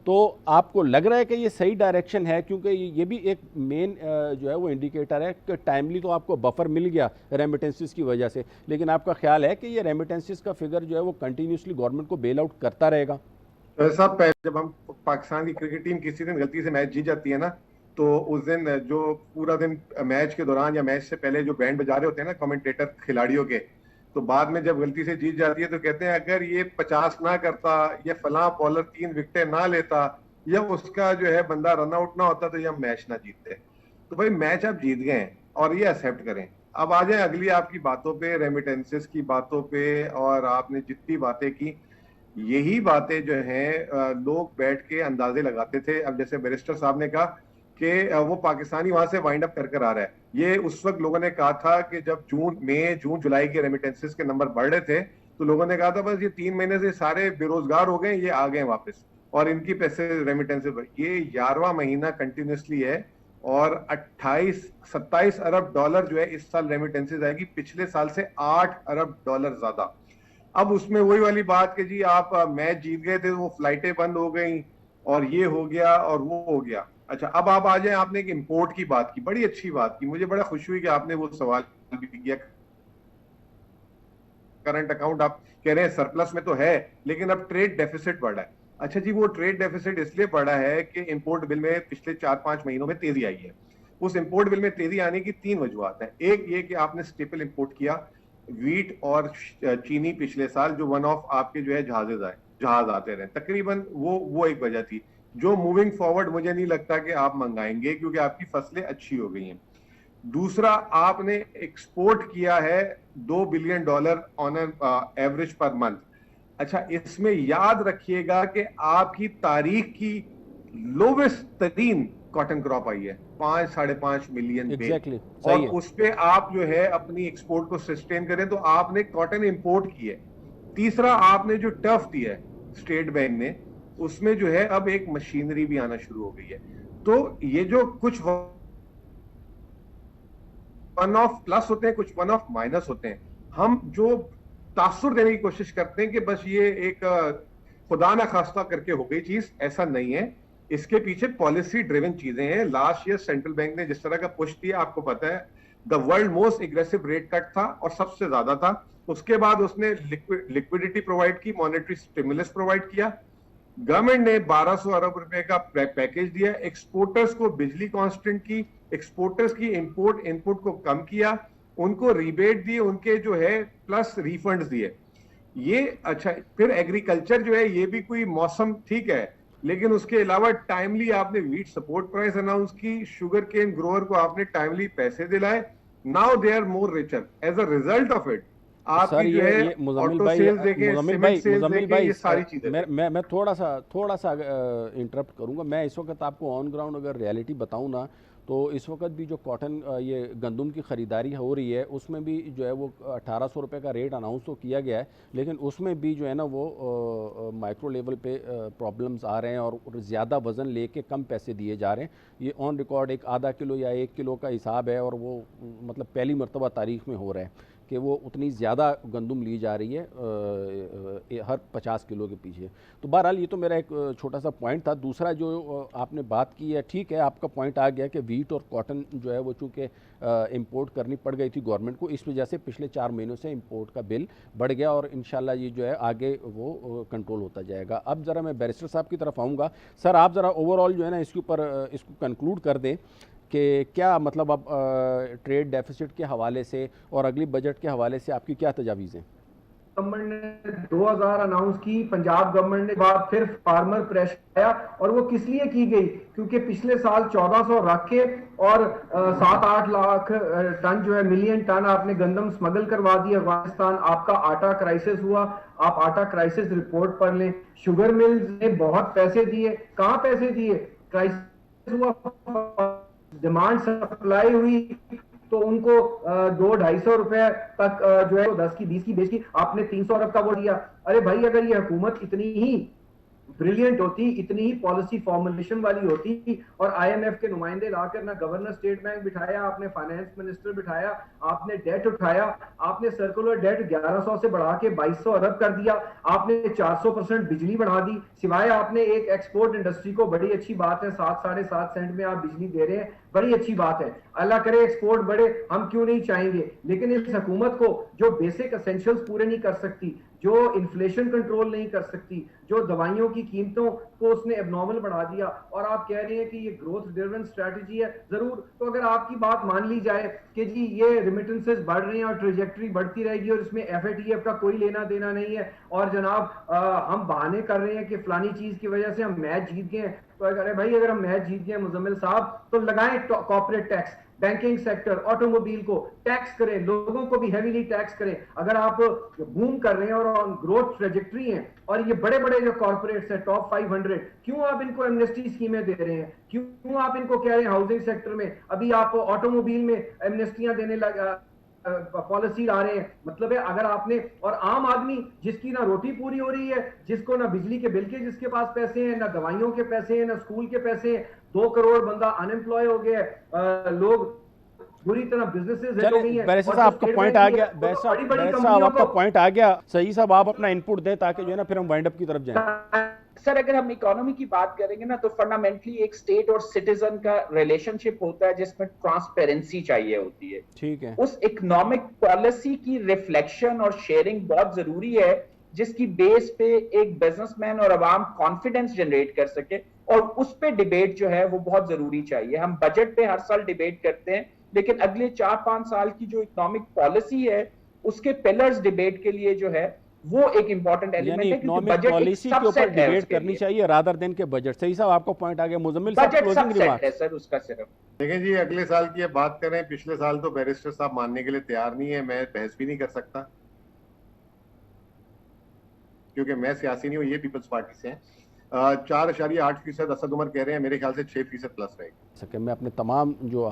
तो आपको लग रहा है कि ये सही डायरेक्शन है? क्योंकि ये भी एक मेन जो है वो इंडिकेटर है कि टाइमली तो आपको बफर मिल गया रेमिटेंसेस की वजह से, लेकिन आपका ख्याल है कि ये रेमिटेंसेस का फिगर जो है वो कंटिन्यूसली गवर्नमेंट को बेल आउट करता रहेगा? तो साहब जब हम पाकिस्तान की क्रिकेट टीम किसी दिन गलती से मैच जीत जाती है ना, तो उस दिन जो पूरा दिन मैच के दौरान या मैच से पहले जो बैंड बजा रहे होते हैं ना कमेंटेटर खिलाड़ियों के, तो बाद में जब गलती से जीत जाती है तो कहते हैं अगर ये 50 ना करता या फलां बॉलर 3 विकेटें ना लेता या उसका जो है बंदा रन आउट ना होता तो ये हम मैच ना जीतते। तो भाई मैच आप जीत गए और ये एक्सेप्ट करें। अब आ जाए अगली आपकी बातों पे, रेमिटेंसेस की बातों पे, और आपने जितनी बातें की यही बातें जो हैं लोग बैठ के अंदाजे लगाते थे। अब जैसे बैरिस्टर साहब ने कहा कि वो पाकिस्तानी वहां से वाइंड अप कर आ रहा है, ये उस वक्त लोगों ने कहा था कि जब जून जुलाई के रेमिटेंसेस के नंबर बढ़ रहे थे तो लोगों ने कहा था बस ये 3 महीने से सारे बेरोजगार हो गए, ये आ गए वापस और इनकी पैसे रेमिटेंसेस। ये 11वां महीना कंटिन्यूसली है और 27 अरब डॉलर जो है इस साल रेमिटेंसेस आएगी, पिछले साल से 8 अरब डॉलर ज्यादा। अब उसमें वही वाली बात कि जी आप मैच जीत गए थे, वो फ्लाइटें बंद हो गई और ये हो गया और वो हो गया। अच्छा, अब आप आ जाए, आपने एक इंपोर्ट की बात की, बड़ी अच्छी बात की, मुझे बड़ा खुशी हुई कि आपने वो सवाल भी किया। करंट अकाउंट आप कह रहे हैं सरप्लस में तो है, लेकिन अब ट्रेड डेफिसिट बढ़ा है। अच्छा जी, वो ट्रेड डेफिसिट इसलिए बढ़ा है कि इंपोर्ट बिल में पिछले 4-5 महीनों में तेजी आई है। उस इंपोर्ट बिल में तेजी आने की 3 वजूहत हैं। एक ये कि आपने स्टेपल इंपोर्ट किया, वीट और चीनी पिछले साल, जो वन ऑफ आपके जो है जहाज आते रहे तकरीबन, वो एक वजह थी जो मूविंग फॉरवर्ड मुझे नहीं लगता कि आप मंगाएंगे क्योंकि आपकी फसलें अच्छी हो गई हैं। दूसरा, आपने एक्सपोर्ट किया है $2 billion on an average per month. अच्छा, इसमें याद रखिएगा कि आपकी तारीख की लोवेस्ट तरीन कॉटन क्रॉप आई है, 5-5.5 मिलियन Exactly, और सही है। उस पे आप जो है अपनी एक्सपोर्ट को सस्टेन करें तो आपने कॉटन इंपोर्ट की है। तीसरा, आपने जो टर्फ दिया है स्टेट बैंक ने, उसमें जो है अब एक मशीनरी भी आना शुरू हो गई है। तो ये जो कुछ वन ऑफ प्लस होते हैं, कुछ वन ऑफ माइनस होते हैं, हम जो तासुर देने की कोशिश करते हैं कि बस ये एक खुदा ना खास्ता करके हो गई चीज, ऐसा नहीं है। इसके पीछे पॉलिसी ड्रिवन चीजें हैं। लास्ट ईयर सेंट्रल बैंक ने जिस तरह का पुश दिया, आपको पता है, the world most aggressive rate cut था और सबसे ज्यादा था। उसके बाद उसने लिक्विडिटी प्रोवाइड की, मॉनेटरी स्टिमुलस प्रोवाइड किया, गवर्नमेंट ने 1200 अरब रुपए का पैकेज दिया, एक्सपोर्टर्स को बिजली कांस्टेंट की, एक्सपोर्टर्स की इंपोर्ट इनपुट को कम किया, उनको रिबेट दिए, उनके जो है प्लस रिफंड्स दिए। ये अच्छा, फिर एग्रीकल्चर जो है, ये भी कोई मौसम ठीक है, लेकिन उसके अलावा टाइमली आपने वीट सपोर्ट प्राइस अनाउंस की, शुगर केन ग्रोअर को आपने टाइमली पैसे दिलाए। Now they are more richer as a result of it. Sir आपकी जो है मुजम्मिल ऑटो भाई, सेल्स देखें, मुजम्मिल सीमेंट भाई, सेल्स मुजम्मिल देखें, भाई, ये सारी चीजें। मैं थोड़ा सा इंटरप्ट करूंगा। मैं इस वक्त आपको ऑन ग्राउंड अगर रियलिटी बताऊं ना, तो इस वक्त भी जो कॉटन ये गंदम की ख़रीदारी हो रही है, उसमें भी जो है वो 1800 रुपये का रेट अनाउंस तो किया गया है, लेकिन उसमें भी जो है ना वो माइक्रो लेवल पे प्रॉब्लम्स आ रहे हैं और ज़्यादा वज़न लेके कम पैसे दिए जा रहे हैं। ये ऑन रिकॉर्ड एक आधा किलो या 1 किलो का हिसाब है, और वो मतलब पहली मरतबा तारीख़ में हो रहा है कि वो उतनी ज़्यादा गंदम ली जा रही है हर 50 किलो के पीछे। तो बहरहाल ये तो मेरा एक छोटा सा पॉइंट था। दूसरा जो आपने बात की है, ठीक है, आपका पॉइंट आ गया कि वीट और कॉटन जो है वो चूँकि इंपोर्ट करनी पड़ गई थी गवर्नमेंट को, इस वजह से पिछले 4 महीनों से इंपोर्ट का बिल बढ़ गया और इंशाल्लाह ये जो है आगे वो कंट्रोल होता जाएगा। अब ज़रा मैं बैरिस्टर साहब की तरफ आऊँगा। सर, आप ज़रा ओवरऑल जो है ना इसके ऊपर इसको कंक्लूड कर दें कि क्या मतलब अब ट्रेड डेफिसिट के हवाले से और अगली बजट के हवाले से आपकी क्या तजावीज़ हैं? गवर्नमेंट ने 2000 अनाउंस की, पंजाब गवर्नमेंट ने बाद फिर फार्मर प्रेशर आया, और वो किस लिए की गई? क्योंकि पिछले साल 1400 रख के और 7-8 लाख टन जो है, मिलियन टन आपने गंदम स्मगल करवा दी अफगानिस्तान। आपका आटा क्राइसिस हुआ, आप आटा क्राइसिस रिपोर्ट पढ़ लें। शुगर मिल्स ने बहुत पैसे दिए, कहां पैसे दिए? क्राइसिस हुआ, डिमांड सप्लाई हुई, तो उनको 200-250 रुपए तक जो है 10 की 20 की बेच की, आपने 300 अरब का वो दिया। अरे भाई, अगर ये हुकूमत इतनी ही ब्रिलियंट होती, इतनी ही पॉलिसी फॉर्मुलेशन वाली होती, और आईएमएफ के नुमाइंदे लाकर ना गवर्नर स्टेट बैंक बिठाया, आपने फाइनेंस मिनिस्टर बिठाया, आपने डेट उठाया, आपने सर्कुलर डेट 1100 से बढ़ा के 2200 अरब कर दिया, आपने 400% बिजली बढ़ा दी, सिवाय आपने एक एक्सपोर्ट इंडस्ट्री को, बड़ी अच्छी बात है, 7-7.5 सेंट में आप बिजली दे रहे हैं, बड़ी अच्छी बात है, अल्लाह करे एक्सपोर्ट बढ़े, हम क्यों नहीं चाहेंगे। लेकिन इस हुकूमत को जो बेसिक एसेंशियल्स पूरे नहीं कर सकती, जो इन्फ्लेशन कंट्रोल नहीं कर सकती, जो दवाइयों की कीमतों को उसने एबनॉर्मल बढ़ा दिया, और आप कह रहे हैं कि ये ग्रोथ ड्रिवन स्ट्रैटेजी है। जरूर, तो अगर आपकी बात मान ली जाए कि जी ये रिमिटेंसेस बढ़ रही हैं और ट्रेजेक्टरी बढ़ती रहेगी और इसमें एफएटीएफ का कोई लेना देना नहीं है, और जनाब हम बहाने कर रहे हैं कि फलानी चीज की वजह से हम मैच जीत गए, तो अरे भाई, अगर हम मैच जीत गए मुजम्मिल साहब, तो लगाएं corporate tax, banking sector, automobile को टैक्स करें, लोगों को भी हेवीली टैक्स करें। अगर आप बूम कर रहे हैं और ऑन ग्रोथ ट्रेजेक्टरी हैं, और ये बड़े बड़े जो कॉर्पोरेट्स हैं टॉप 500, क्यों आप इनको एमनेस्टी स्कीमें दे रहे हैं? क्यों आप इनको कह रहे हैं हाउसिंग सेक्टर में, अभी आप ऑटोमोबाइल में एमनेस्टियां देने लगा, पॉलिसी ला रहे हैं? मतलब है, अगर आपने, और आम आदमी जिसकी ना रोटी पूरी हो रही है, जिसको ना बिजली के बिल के जिसके पास पैसे हैं, ना दवाइयों के पैसे हैं, ना स्कूल के पैसे हैं, 2 करोड़ बंदा अनएम्प्लॉय हो गया है, लोग बुरी तरह बिजनेसेस हिट हो गई हैं। बैरिस्टर साहब आपका पॉइंट आ गया, बैरिस्टर साहब आपका पॉइंट आ गया। सही साहब, आप अपना इनपुट दें ताकि जो है ना फिर हम वाइंड अप की तरफ जाएं। सर, अगर हम इकोनॉमी की बात करेंगे ना, तो फंडामेंटली एक स्टेट और सिटीजन का रिलेशनशिप होता है जिसमें ट्रांसपेरेंसी चाहिए होती है। ठीक है। उस इकोनॉमिक पॉलिसी की रिफ्लेक्शन और शेयरिंग बहुत जरूरी है, जिसकी बेस पे एक बिजनेसमैन और अवाम कॉन्फिडेंस जनरेट कर सके, और उस पे डिबेट जो है वो बहुत जरूरी चाहिए। हम बजट पे हर साल डिबेट करते हैं, लेकिन अगले 4-5 साल की जो इकोनॉमिक पॉलिसी है उसके पिलर्स डिबेट के लिए जो है वो एक इंपॉर्टेंट एलिमेंट यानी है, क्योंकि इकोनॉमिक बजट एक पॉलिसी के ऊपर सबसेट है डिबेट उसके करनी लिए। चाहिए रादर देन के बजट। सही साहब, आपका पॉइंट आ गया। मुजम्मिल साहब, बजट क्लोजिंग सबसेट है रिमार्क्स। सर उसका सिर्फ। देखिए जी, अगले साल की अब बात करें, पिछले साल तो बैरिस्टर साहब मानने के लिए तैयार नहीं है, मैं बहस भी नहीं कर सकता क्योंकि मैं सियासी नहीं हूँ, ये पीपल्स पार्टी से हैं। 4.8% असद उमर कह रहे हैं, मेरे ख्याल से 6% प्लस रहेगी। सके मैं अपने तमाम जो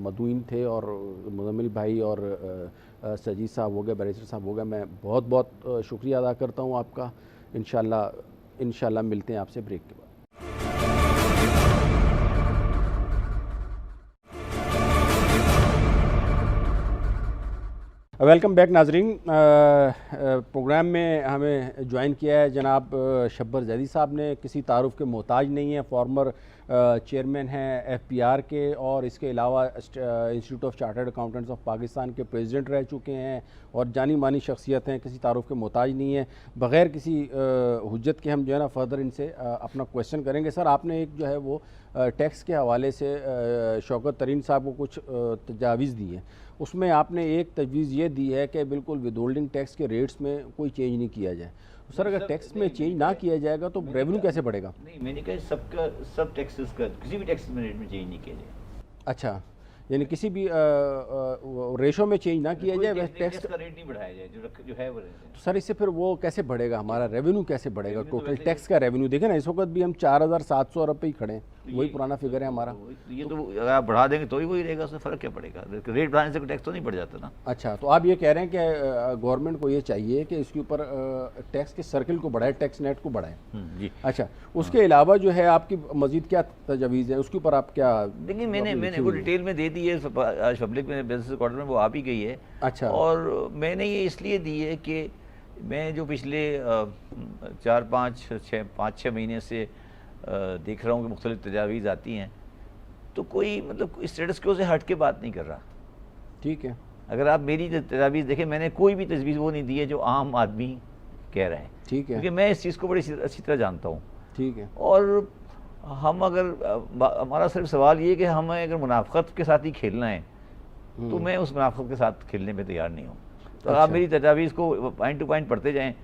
मदुइन थे और मुजम्मिल भाई और सजीद साहब हो गए, बैरिस्टर साहब हो गए, मैं बहुत बहुत शुक्रिया अदा करता हूँ आपका। इंशाल्लाह मिलते हैं आपसे ब्रेक के बाद। वेलकम बैक नाजरीन। प्रोग्राम में हमें ज्वाइन किया है जनाब शब्बर जैदी साहब ने। किसी तारुफ के मोहताज नहीं है, फॉर्मर चेयरमैन हैं FPR के, और इसके अलावा institute of chartered accountants of Pakistan के प्रेसिडेंट रह चुके हैं और जानी मानी शख्सियत हैं, किसी तारुफ के मोहताज नहीं है। बग़ैर किसी हुज्जत के हम जो है ना फर्दर इनसे अपना क्वेश्चन करेंगे। सर, आपने एक जो है वो टैक्स के हवाले से शौकत तरीन साहब को कुछ तजावीज़ दी है। उसमें आपने एक तजवीज़ ये दी है कि बिल्कुल विदहोल्डिंग टैक्स के रेट्स में कोई चेंज नहीं किया जाए। तो सर, अगर टैक्स में चेंज ना किया जाएगा तो रेवेन्यू कैसे बढ़ेगा? नहीं, मैंने कहा सब टैक्सेस का किसी भी टैक्स में रेट में चेंज नहीं किया जाए। अच्छा, यानी किसी भी रेशो में चेंज ना किया जाए, वैसे टैक्स का रेट नहीं बढ़ाया जाए, जो है वो रहने तो सर इससे फिर वो कैसे बढ़ेगा, हमारा रेवेन्यू कैसे बढ़ेगा? रेवेन्यू तो टोटल वैसे टैक्स का रेवेन्यू देखें ना, इस वक्त भी हम 4,700 अरब पे ही खड़े हैं, वही पुराना फिगर है हमारा। ये तो अगर आप बढ़ा देंगे तो ही वही रहेगा, उसमें फ़र्क क्या पड़ेगा? रेट बढ़ाने से कोई टैक्स तो नहीं बढ़ जाता ना। अच्छा, तो आप ये कह रहे हैं कि गवर्नमेंट को ये चाहिए कि इसके ऊपर टैक्स के सर्किल को बढ़ाए, टैक्स नेट को बढ़ाए। जी। अच्छा, उसके अलावा जो है आपकी मजीद क्या तजवीज़ है, उसके ऊपर आप क्या? देखिए, मैंने वो डिटेल में दे दी है, आज पब्लिक में बिजनेस क्वार्टर में वो आ भी गई है। अच्छा। और मैंने ये इसलिए दी है कि मैं जो पिछले 5-6 महीने से देख रहा हूँ कि मुख्तलिफ तजावीज़ आती हैं, तो कोई मतलब स्टेटस को से हट के बात नहीं कर रहा। ठीक है। अगर आप मेरी तजावीज़ देखें, मैंने कोई भी तजवीज़ वो नहीं दी है जो आम आदमी कह रहा है। ठीक है। क्योंकि मैं इस चीज़ को बड़ी अच्छी तरह जानता हूँ। ठीक है। और हम अगर हमारा सिर्फ सवाल ये कि हमें अगर मुनाफ़त के साथ ही खेलना है तो मैं उस मुनाफ़त के साथ खेलने में तैयार नहीं हूँ। तो आप मेरी तजावीज़ को पॉइंट टू पॉइंट पढ़ते जाएँ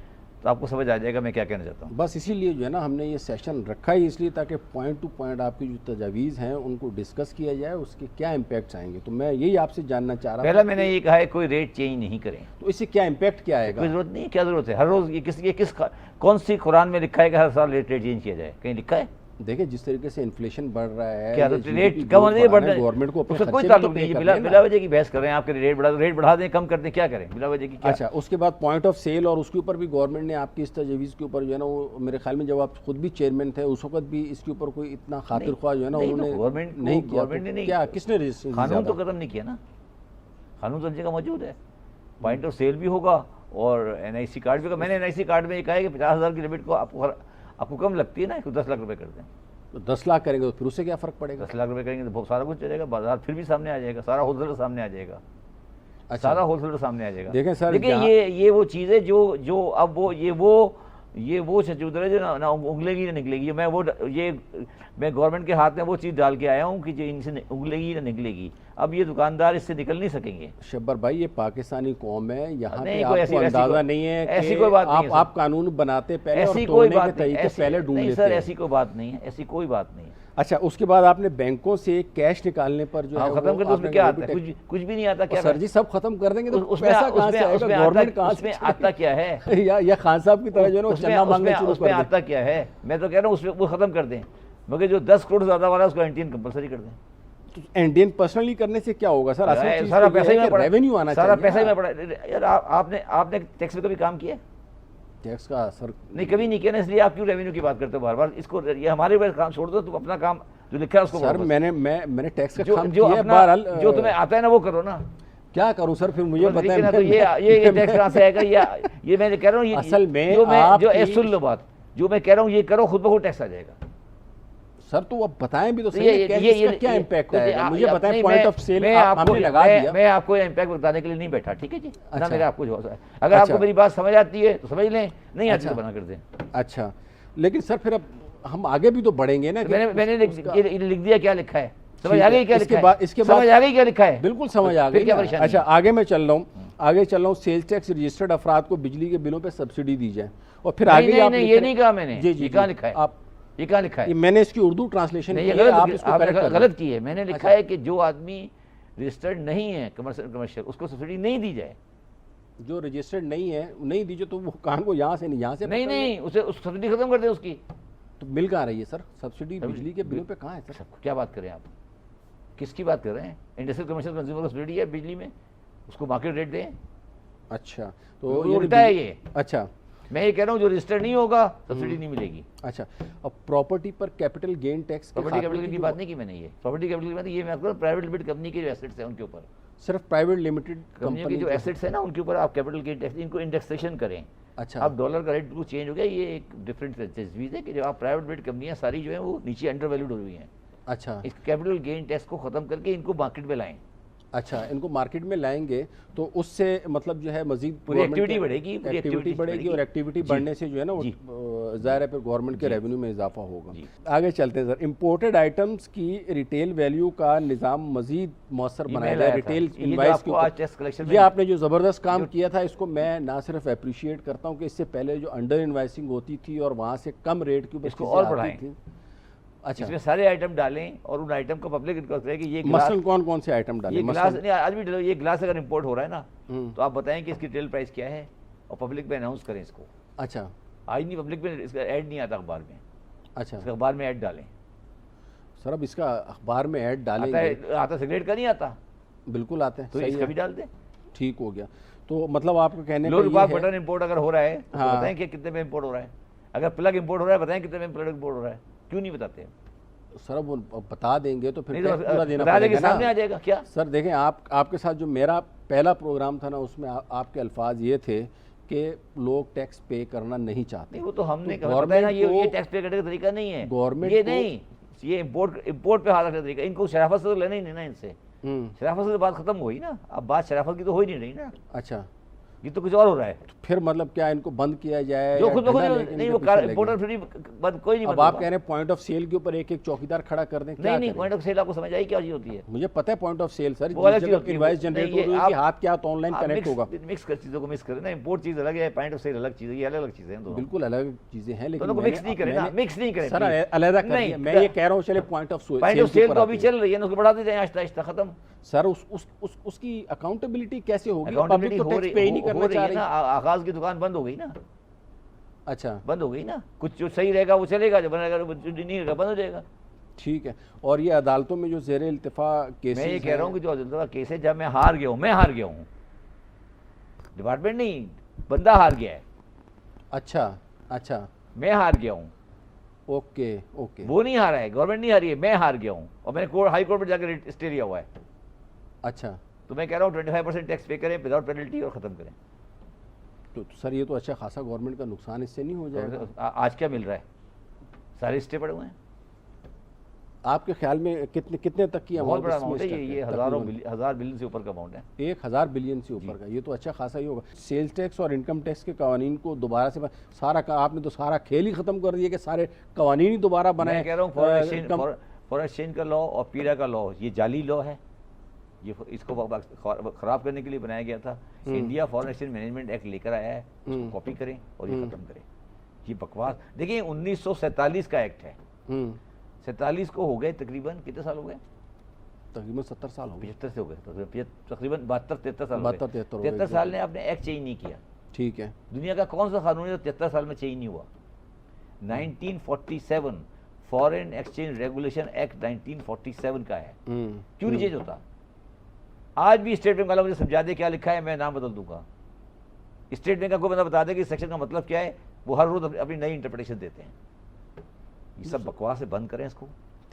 तो आपको समझ आ जाएगा मैं क्या कहना चाहता हूँ। बस इसीलिए जो है ना हमने ये सेशन रखा ही इसलिए ताकि पॉइंट टू पॉइंट आपकी जो तजावीज़ हैं उनको डिस्कस किया जाए, उसके क्या इम्पैक्ट्स आएंगे। तो मैं यही आपसे जानना चाह रहा पहला मैंने ये कहा है कोई रेट चेंज नहीं करें। तो इससे क्या इम्पैक्ट क्या आएगा? कोई ज़रूरत नहीं, क्या ज़रूरत है? हर रोज़ ये कौन सी कुरान में लिखा है कि हर साल रेट चेंज किया जाए? कहीं लिखा है? देखिए, जिस तरीके से इन्फ्लेशन बढ़ रहा है, क्या रेट कम बढ़ रहा है? गवर्नमेंट को उससे कोई ताल्लुक नहीं है। बिला वजह की बहस कर रहे हैं आपके, रेट बढ़ा दें, कम कर दें, क्या करें बिला वजह की? क्या? अच्छा, उसके बाद पॉइंट ऑफ सेल, और उसके ऊपर भी गवर्नमेंट ने आपकी इस तजवीज़ के ऊपर जो है ना, वो मेरे ख्याल में जब आप खुद भी चेयरमैन थे उस वक्त भी इसके ऊपर कोई इतना खातिर ख्वाह जो है ना उन्होंने गवर्नमेंट नहीं किया। गवर्नमेंट ने नहीं, क्या किसने रेजिस्टेंस? कानून तो खत्म नहीं किया ना, कानून तो जगह मौजूद है। पॉइंट ऑफ सेल भी होगा और NIC कार्ड भी होगा। मैंने NIC कार्ड में ये कहा है कि 50,000 की लिमिट को आपको कम लगती है ना, 10 लाख रुपए कर दें। तो 10 लाख करेंगे तो फिर उससे क्या फ़र्क पड़ेगा? 10 लाख रुपए करेंगे तो बहुत सारा कुछ चलेगा, बाजार फिर भी सामने आ जाएगा, सारा होलसेलर सामने आ जाएगा। अच्छा। सारा होलसेलर सामने आ जाएगा। देखें सर, देखिए ये वो चीज़ है जो अब वो चचूदर है जो ना उंगलेगी ना निकलेगी। मैं गवर्नमेंट के हाथ में वो चीज़ डाल के आया हूँ कि जो इनसे उंगलेगी ना निकलेगी। अब ये दुकानदार इससे निकल नहीं सकेंगे। शब्बर भाई, ये पाकिस्तानी कौम है, यहाँ पे कोई आपको अंदाजा नहीं है कि ऐसी कोई बात नहीं है। आप कानून बनाते पहले और ऐसी कोई तोड़ने के बात नहीं, तरीके पहले ढूंढ नहीं लेते सर, हैं। ऐसी कोई बात नहीं है, ऐसी कोई बात नहीं है। अच्छा, उसके बाद आपने बैंकों से कैश निकालने पर जो है खत्म कर दो, उसमें क्या आता है? कुछ भी नहीं आता। क्या सर जी, सब खत्म कर देंगे तो उसमें पैसा कहाँ से आएगा? गवर्नमेंट कहाँ से? उसमें आता क्या है? या खान साहब की तरह जो है ना चंदा मांगने शुरू कर उसमें दें। आता क्या है? मैं तो कह रहा हूँ उसमें वो खत्म कर दें, मगर जो 10 करोड़ ज़्यादा वाला है उसको एंटीएन कंपलसरी कर दें। इंडियन पर्सनली करने से क्या होगा सर? असल चीज़ सारा तो ये पैसा है ही में कि पड़ा, रेवेन्यू आना चाहिए। सारा पैसा ही में पड़ा। यार आपने टैक्स में कभी काम किया? टैक्स का सर नहीं, कभी नहीं किया ना, इसलिए आप क्यों रेवेन्यू की बात करते हो बार बार? इसको ये हमारे ऊपर काम छोड़ दो, तुम अपना काम जो लिखा है उसको सर करो। मैंने टैक्स का जो काम जो किया है, अपना बहरहाल जो तुम्हें आता है ना वो करो ना। क्या करूं सर, फिर मुझे बताएं। तो ये टैक्स कहाँ से आएगा? ये मैं कह रहा हूँ, असल में सुन लो बात, जो मैं कह रहा हूँ ये करो, खुद ब खुद टैक्स आ जाएगा। सर तो अब बताएं भी तो सही, इसका क्या इम्पैक्ट आएगा? मुझे बताएं। पॉइंट ऑफ सेल आपने लगा दिया, मैं आपको इम्पैक्ट बताने के लिए नहीं बैठा, ठीक है जी? अच्छा। मेरा आपको अगर आपको मेरी बात समझ आती है तो समझ लें, नहीं आती तो बना कर दें। अच्छा, लेकिन सर फिर अब हम आगे भी तो बढ़ेंगे ना। मैंने लिख दिया, क्या लिखा है समझ आ गई? क्या लिखा है? इसके बाद समझ आ गई क्या लिखा है? बिल्कुल समझ आ गई। क्या परेशानी? अच्छा, आगे मैं चल रहा हूँ। आगे चल रहा हूँ, सेल्स टैक्स रजिस्टर्ड अफराद को बिजली के बिलों पे सब्सिडी दी जाए, और फिर नहीं, आगे नहीं, आपने नहीं, ये नहीं कहा मैंने। जी जी ये कहाँ जी, लिखा है? आप ये कहाँ लिखा है? ये मैंने इसकी उर्दू ट्रांसलेशन नहीं, की ये है, आप गलत, इसको आपने करेक्ट कर गलत की है। मैंने लिखा अच्छा। है कि जो आदमी रजिस्टर्ड नहीं है कमर्शियल, उसको सब्सिडी नहीं दी जाए। जो रजिस्टर्ड नहीं है नहीं दीजिए, तो वो कहाँ को यहाँ से नहीं, यहाँ से नहीं पकड़ ले। नहीं, उसे उस सब्सिडी खत्म कर दे उसकी। तो मिल कहाँ रही है सर सब्सिडी बिजली के बिलों पे? कहाँ है सर? क्या बात करें आप, किसकी बात कर रहे हैं? इंडस्ट्रियल कमर्शियल कंज्यूमर को सब्सिडी है बिजली में, उसको मार्केट रेट दें। अच्छा, तो यानी उल्टा है ये। अच्छा मैं ये कह रहा हूँ जो रजिस्टर्ड नहीं होगा सब्सिडी नहीं मिलेगी। अच्छा, अब प्रॉपर्टी पर कैपिटल गेन टैक्स के प्रॉपर्टी खात्मे कैपिटल की जो- बात नहीं की मैंने। ये प्रॉपर्टी कैपिटल की बात, ये मैं आपको प्राइवेट लिमिटेड कंपनी के जो एसेट्स हैं उनके ऊपर, सिर्फ प्राइवेट लिमिटेड कंपनियों के जो एसेट्स हैं ना उनके ऊपर आप कैपिटल गेन टैक्स, इनको इंडेक्सेशन करें। अच्छा, अब डॉलर का रेट कुछ चेंज हो गया, ये एक डिफरेंट तजवीज़ है कि जब आप प्राइवेट लिमिटेड कंपनियां सारी जो है वो नीचे अंडर वैल्यूड हो रही हैं, अच्छा, इस कैपिटल गेन टैक्स को ख़त्म करके इनको मार्केट में लाएं। अच्छा, इनको मार्केट में लाएंगे तो उससे मतलब जो है मजीद पूरी एक्टिविटी बढ़ेगी, पूरी एक्टिविटी बढ़ेगी, और एक्टिविटी बढ़ने से जो है ना वो जी। ज़ाहिर है फिर गवर्नमेंट के रेवेन्यू में इजाफा होगा। जी। आगे चलते हैं सर, इंपोर्टेड आइटम्स की रिटेल वैल्यू का निज़ाम मजीद मौसर ये बनाया मैं जाए लाया था। रिटेल ये जो इनवाइस के आपको आज ऊपर। टैक्स कलेक्शन ये में आपने जो ज़बरदस्त काम किया था, इसको मैं ना सिर्फ अप्रिशिएट करता हूँ कि इससे पहले जो अंडर इन्वाइसिंग होती थी और वहाँ से कम रेट के ऊपर इसको चीज़ें और आती बढ़ाएं। थी। अच्छा, इसमें सारे आइटम डालें और उन आइटम को पब्लिक इनको करें कि ये गिलास, मसलन कौन कौन से आइटम डालें? ये गिलास मसलन नहीं आज भी डालो, ये गिलास अगर इंपोर्ट हो रहा है ना हम्म, तो आप बताएं कि इसकी रिटेल प्राइस क्या है और पब्लिक में अनाउंस करें इसको। अच्छा, आज नहीं, पब्लिक में इसका ऐड नहीं आता अखबार में, अच्छा इसका अखबार में ऐड डालें। सर, अब इसका अखबार में ऐड आता डालेंगे? है, आता सिगरेट का नहीं आता, बिल्कुल आते हैं, तो सही इसका है, भी डाल दें। ठीक हो गया। तो मतलब आपका कहने लो का रुपया ये है, बटन इंपोर्ट अगर हो रहा है तो हाँ। बताएं कि कितने में इंपोर्ट हो रहा है। अगर प्लग इंपोर्ट हो रहा है बताएं कितने में प्लग इंपोर्ट हो रहा है, क्यों नहीं बताते? सर अब वो बता देंगे तो फिर नहीं तो टैक्स पूरा देना बता देंगे, पड़ेगा सामने आ ना। जाएगा क्या। सर देखें, आपके साथ जो मेरा पहला प्रोग्राम था ना, उसमें आपके अल्फाज ये थे कि लोग टैक्स पे करना नहीं चाहते। नहीं वो तो हमने तो कहा पता है ना, ये गवर्नमेंट टैक्स पे करने का तरीका नहीं है। गवर्नमेंट ये को- नहीं, ये इंपोर्ट पे हाथ रखने का तरीका, इनको शराफत से तो लेना ही नहीं ना इनसे। शराफत से तो बात खत्म हुई ना, अब बात शराफत की तो हो ही नहीं रही ना, अच्छा, ये तो कुछ और हो रहा है। फिर मतलब क्या इनको बंद किया जाए जो या खुद ब खुद डंडा लेके नहीं, इनके वो पीछे लगे? इंपोर्टर फ्री बंद कोई नहीं अब बंद आप होगा। कह रहे हैं पॉइंट ऑफ सेल के ऊपर एक एक चौकीदार खड़ा कर दें, क्या नहीं नहीं, करें? पॉइंट ऑफ सेल आपको समझ आई क्या चीज होती है? मुझे पता है पॉइंट ऑफ सेल सर, वो अलग चीज होती है, इनवाइस नहीं, जनरेट ये हो आप- हाथ क्या तो ऑनलाइन आप कनेक्ट होगा। मिक्स कर चीजों को मिक्स करें ना, इंपोर्ट चीज अलग है, पॉइंट ऑफ सेल अलग चीज है, ये अलग अलग चीजें हैं दोनों। बिल्कुल अलग चीजें हैं, लेकिन दोनों को मिक्स नहीं करें ना, मिक्स नहीं करें सर please। अलग कर नहीं, दिया। मैं ये कह रहा हूँ चले point of point of sale तो अभी चल रही है ना, उसको बढ़ा देते हैं आहिस्ता आहिस्ता खत्म। सर उसकी अकाउंटेबिलिटी कैसे होगी? अकाउंटेबिलिटी पब्लिक तो हो टैक्स रही पे ही नहीं हो करना रही चाह है रही। ना, आगाज की दुकान बंद हो गई ना, अच्छा, बंद हो गई ना, कुछ जो सही रहेगा वो चलेगा, जो बनेगा जो नहीं रहेगा बंद हो जाएगा। ठीक है। और ये अदालतों में जो ज़ेर इल्तिफा केसेस मैं ये कह रहा हूँ कि जो अदालत का केस है, जब मैं हार गया हूँ, मैं हार गया हूँ, डिपार्टमेंट नहीं, बंदा हार गया है, अच्छा अच्छा, मैं हार गया हूँ, ओके ओके, वो नहीं हारा है, गवर्नमेंट नहीं हारी है, मैं हार गया हूँ और मैंने कोर्ट हाई कोर्ट में जाकर स्टे लिया हुआ है। अच्छा, तो मैं कह रहा हूँ 25% टैक्स पे करें विदाउट पेनल्टी और ख़त्म करें। तो सर ये तो अच्छा खासा गवर्नमेंट का नुकसान इससे नहीं हो जाएगा? आज क्या मिल रहा है, सारे स्टे पड़े हुए हैं। आपके ख्याल में कितने कितने तक की बहुत अमाउंट बड़ा इसमें अमाउंट है stuck ये, हज़ार बिलियन से ऊपर का अमाउंट है। 1000 बिलियन से ऊपर का, ये तो अच्छा खासा ही होगा। सेल्स टैक्स और इनकम टैक्स के कवानीन को दोबारा से आपने तो सारा खेल ही ख़त्म कर दिया कि सारे कवानीन ही दोबारा बनाए। मैं कह रहा हूँ फॉरेन एक्सचेंज का लॉ और पीरा का लॉ ये जाली लॉ है, ये इसको ख़राब करने के लिए बनाया गया था। India foreign exchange management act लेकर आया है, उसको कॉपी करें और ये ख़त्म करें। ये बकवास, देखिए 1947 का एक्ट है, 47 को हो गए तकरीबन कितने साल हो गए? तकरीबन 70 साल हो गए, 75 से हो गए, तकरीबन 72-73 साल हो गए। 72-73 73 साल ने आपने एक्ट चेंज नहीं किया। ठीक है। दुनिया का कौन सा कानून है जो 73 साल में चेंज नहीं हुआ? 1947 फॉरेन एक्सचेंज रेगुलेशन एक्ट 1947 का है, क्यों नहीं चेंज होता? आज भी स्टेट बैंक वाला मुझे समझा दे क्या लिखा है, मैं नाम बदल दूंगा। स्टेट बैंक का कोई बंदा बता दे कि सेक्शन का मतलब क्या है, वो हर रोज अपनी नई इंटरप्रिटेशन देते हैं। ये सब बकवास से बंद करें इसको।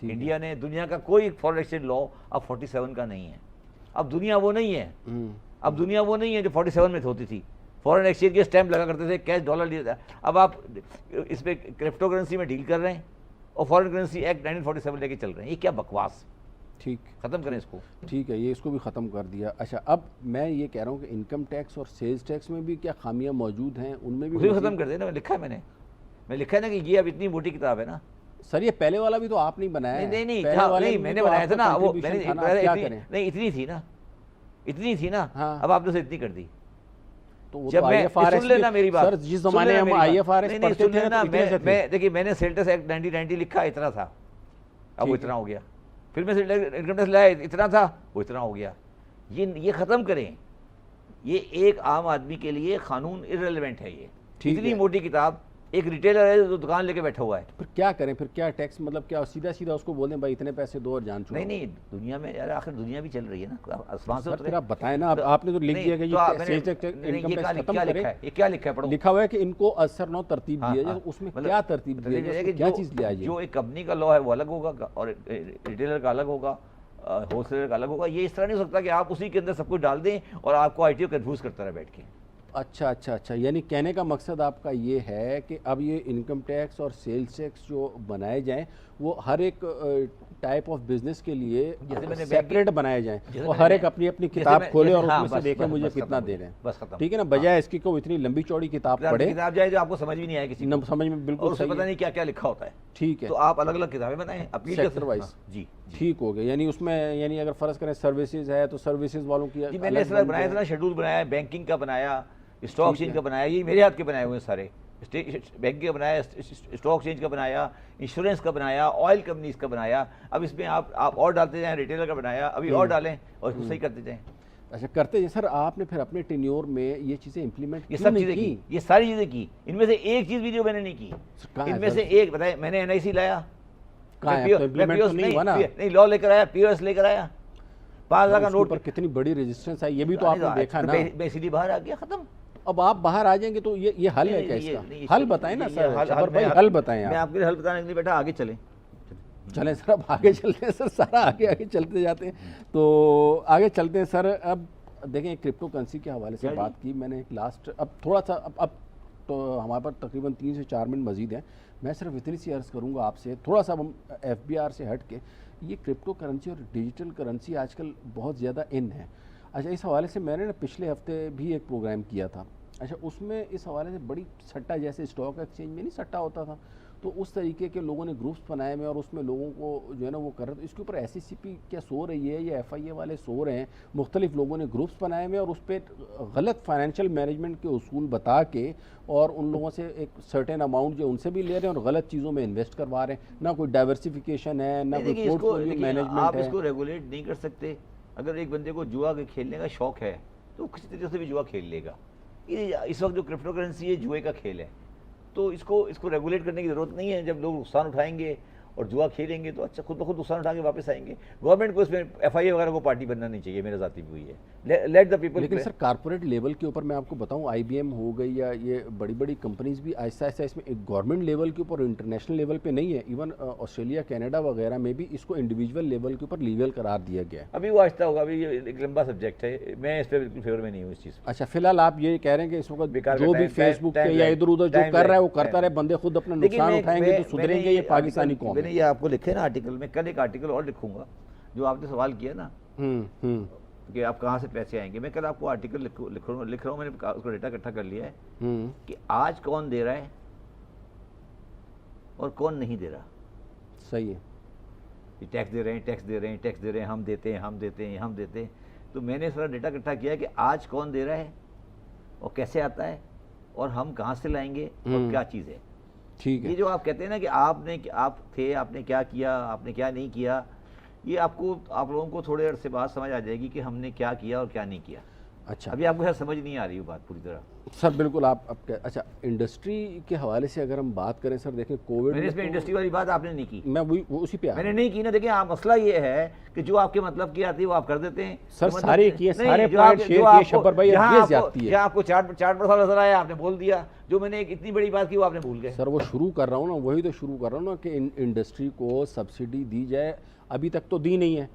इंडिया ने दुनिया का कोई फॉरेन एक्सचेंज लॉ अब 47 का नहीं है। अब दुनिया वो नहीं है, अब दुनिया वो नहीं है जो 47 में होती थी। फॉरेन एक्सचेंज के स्टैंप लगा करते थे, कैश डॉलर लिया था। अब आप इस पे क्रिप्टो करेंसी में डील कर रहे हैं और फॉरेन करेंसी एक्ट 1947 लेके चल रहे हैं। ये क्या बकवास, ठीक, खत्म करें इसको। ठीक है, ये इसको भी ख़त्म कर दिया। अच्छा, अब मैं ये कह रहा हूँ कि इनकम टैक्स और सेल्स टैक्स में भी क्या खामियां मौजूद हैं, उनमें भी खत्म कर देना। मैं लिखा है मैंने लिखा है ना कि ये अब इतनी मोटी किताब है ना। सर ये पहले वाला भी तो आप नहीं बनाया है। नहीं पहले वाले नहीं में मैंने तो बनाया था आपका ना, वो contribution मैंने था ना, क्या करें? नहीं इतनी थी ना, हाँ। अब आपने उसे इतनी कर दी। तो वो जब तो मैं IFRS सुन लेना मेरी बात सर, जिस जमाने हम IFRS पढ़ते थे ना, तो इतने से थे। मैं देखिए मैंने सेल टैक्स एक्ट 1990 लिखा, इतना था, अब वो ठीक इतना हो गया। फिर मैं इनकम टैक्स लाया, इतना था, वो इतना हो गया। ये ख़त्म करें। ये एक आम आदमी के लिए कानून इररिलेवेंट है। ये ठीक इतनी है। मोटी किताब, एक रिटेलर है जो दुकान लेके बैठा हुआ है। फिर क्या करें, फिर क्या टैक्स, मतलब क्या सीधा सीधा उसको बोल दें भाई इतने पैसे दो और जान छुड़ाओ? नहीं दुनिया में यार, आखिर दुनिया भी चल रही है ना, आसमान से सर उतरे। फिर आप बताएं ना, आपने तो लिख नहीं, दिया कि तो आप- ये मैंने- सेल्स नहीं, इनकम ये टैक्स क्या खत्म लिखा करें। है, ये क्या लिखा है, पढ़ो। लिखा हुआ है कि इनको असर नौ तरतीब हाँ, दी है, हाँ। उसमें मतलब क्या तरतीब दी है, मतलब कि क्या जो- चीज़ ले आइए? जो एक कंपनी का लॉ है वो अलग होगा और रिटेलर का अलग होगा, होलसेलर का अलग होगा। ये इस तरह नहीं हो सकता कि आप उसी के अंदर सब कुछ डाल दें और आपको ITO कंफ्यूज करता रहे बैठ के। अच्छा, यानी कहने का मकसद आपका ये है कि अब ये इनकम टैक्स और सेल्स टैक्स जो बनाए जाएं वो हर एक टाइप ऑफ बिजनेस के लिए जैसे मैंने सेपरेट बनाए जाएं जैसे और हर मैंने- एक अपनी अपनी जैसे किताब मैं- खोले जैसे- और हाँ, उसमें से बस- देखें बस- मुझे बस कितना खत्म दे हो रहे हैं। बस खत्म। ठीक है ना, बजाय इसकी को इतनी लंबी चौड़ी किताब पढ़े, किताब जाए जो आपको समझ भी नहीं आए किसी को, समझ में और बिल्कुल उसमें सही पता है। नहीं क्या क्या लिखा होता है। ठीक है, तो आप अलग अलग किताबें बनाएं, अपील कर सेक्टर सकते- वाइज। हाँ, जी ठीक हो गया। यानी उसमें, यानी अगर फर्ज करें सर्विसेज है तो सर्विसेज वालों की जी, मैंने अलग इस तरह बन बनाया था जाए। ना, शेड्यूल बनाया, बैंकिंग का बनाया, स्टॉक ठीक एक्सचेंज है। का बनाया, ये मेरे हाथ के बनाए हुए हैं सारे। बैंकिंग का बनाया, स्टॉक एक्सचेंज का बनाया, इंश्योरेंस का बनाया, ऑयल कंपनीज का बनाया। अब इसमें आप और डालते जाएं, रिटेलर का बनाया, अभी और डालें और इसको सही करते जाएं। अच्छा करते हैं सर। आपने फिर अपने टेन्योर में ये चीज़ें इम्प्लीमेंट ये क्यों सब नहीं चीज़ें की, ये सारी चीज़ें की। इनमें से एक चीज़ भी जो मैंने नहीं की, कहाँ है इनमें सर? से एक बताए, मैंने NIC लाया, कहाँ है? मैं तो implement तो नहीं हुआ ना? नहीं लॉ लेकर आया, POS लेकर आया, 5,000 का उसके नोट ऊपर कितनी बड़ी रेजिस्टेंस आई, ये भी तो आपने देखा ना। मैं इसीलिए बाहर आ गया, खत्म। अब आप बाहर आ जाएंगे तो ये हल है क्या इसका? हल बताएं ना सर, जबर भाई हल बताएं मैं आप। आपके लिए हल बताने के लिए बेटा, आगे चलें। चलें सर, अब आगे चलते हैं सर, सारा आगे आगे चलते जाते हैं। तो आगे चलते हैं सर। अब देखें, क्रिप्टो करेंसी के हवाले से क्या बात की मैंने एक लास्ट, अब थोड़ा सा अब तो हमारे पास तकरीबन 3 से 4 मिनट मजीद हैं। मैं सिर्फ इतनी सी अर्ज़ करूँगा आपसे, थोड़ा सा हम FBR से हट के, ये क्रिप्टो करेंसी और डिजिटल करेंसी आजकल बहुत ज़्यादा इन है। अच्छा, इस हवाले से मैंने ना पिछले हफ्ते भी एक प्रोग्राम किया था। अच्छा, उसमें इस हवाले से बड़ी सट्टा, जैसे स्टॉक एक्सचेंज में नहीं सट्टा होता था, तो उस तरीके के लोगों ने ग्रुप्स बनाए हुए और उसमें लोगों को जो है ना वो कर रहे थे। इसके ऊपर SECP क्या सो रही है या FIA वाले सो रहे हैं? मुख्तलिफ लोगों ने ग्रुप्स बनाए हुए और उस पर गलत फाइनेंशियल मैनेजमेंट के उसूल बता के और उन लोगों से एक सर्टेन अमाउंट जो उनसे भी ले रहे हैं और गलत चीज़ों में इन्वेस्ट करवा रहे हैं। ना कोई डाइवर्सिफिकेशन है, ना कोई पोर्टफोलियो मैनेजमेंट आप है। इसको रेगुलेट नहीं कर सकते। अगर एक बंदे को जुआ के खेलने का शौक है तो किसी तरीके से भी जुआ खेल लेगा। ये इस वक्त जो क्रिप्टो करेंसी है जुए का खेल है, तो इसको रेगुलेट करने की ज़रूरत नहीं है। जब लोग नुकसान उठाएंगे और जुआ खेलेंगे तो अच्छा खुद ब खुद नुकसान उठा के वापस आएंगे। गवर्नमेंट को इसमें FIA वगैरह को पार्टी बनना नहीं चाहिए, मेरा ज़ाती व्यू है। Let the people. लेकिन सर कॉर्पोरेट लेवल के ऊपर मैं आपको बताऊं, IBM हो गई या ये बड़ी बड़ी कंपनीज भी आहिस्ता आहिस्ता इसमें एक गवर्नमेंट लेवल के ऊपर, इंटरनेशनल लेवल पे नहीं है। इवन ऑस्ट्रेलिया, कनाडा वगैरह में भी इसको इंडिविजुअल लेवल के ऊपर लीगल करार दिया गया है। अभी वो आहिस्ता होगा, अभी ये एक लंबा सब्जेक्ट है, मैं इस पर बिल्कुल फेवर में नहीं हूँ इस चीज़। अच्छा, फिलहाल आप ये कह रहे हैं कि इस वक्त बेकार जो का भी time- फेसबुक पे time या lag- इधर उधर जो time कर रहा है वो lag- करता रहे, बंदे खुद अपना देखिए, नुकसान मैं- उठाएंगे तो मैं- सुधरेंगे, मैंने ये पाकिस्तानी कौम मैंने है। ये आपको लिखे ना आर्टिकल में, कल एक आर्टिकल और लिखूंगा जो आपने सवाल किया ना कि आप कहाँ से पैसे आएंगे। मैं कल आपको आर्टिकल लिख रहा हूँ, मैंने उसको डेटा इकट्ठा कर लिया है कि आज कौन दे रहा है और कौन नहीं दे रहा। सही है। ये टैक्स दे रहे हैं, टैक्स दे रहे हैं, टैक्स दे रहे हैं, हम देते हैं, हम देते हैं, हम देते हैं। तो मैंने सारा डेटा इकट्ठा किया कि आज कौन दे रहा है और कैसे आता है और हम कहाँ से लाएंगे और क्या चीज़ है। ठीक ये है। जो आप कहते हैं ना कि आपने क्या किया, आपने क्या नहीं किया, ये आप लोगों को थोड़े अरसे बाद समझ आ जाएगी कि हमने क्या किया और क्या नहीं किया। अच्छा, अभी आपको शायद समझ नहीं आ रही वो बात पूरी तरह। सर बिल्कुल आप अच्छा, इंडस्ट्री के हवाले से अगर हम बात करें सर, देखें कोविड मैंने इसमें इंडस्ट्री वाली बात आपने नहीं की, मैं वो उसी पे मैंने नहीं की ना। देखिए मसला ये है कि जो आपके मतलब की आती है वो आप कर देते हैं। सर, तो मतलब सारे किए, नहीं, सारे जो पॉइंट आप- शेयर जो किए आपको- शब्बर भाई, जहाँ अब ये आपको- ज्यादती है। जहाँ आपको चार्ट मसाला नजर आया आपने बोल दिया, जो मैंने एक इतनी बड़ी बात की वो आपने भूल गए। सर वो शुरू कर रहा हूँ ना, वही तो शुरू कर रहा हूँ ना कि इंडस्ट्री को सब्सिडी दी जाए। अभी तक तो दी नहीं है,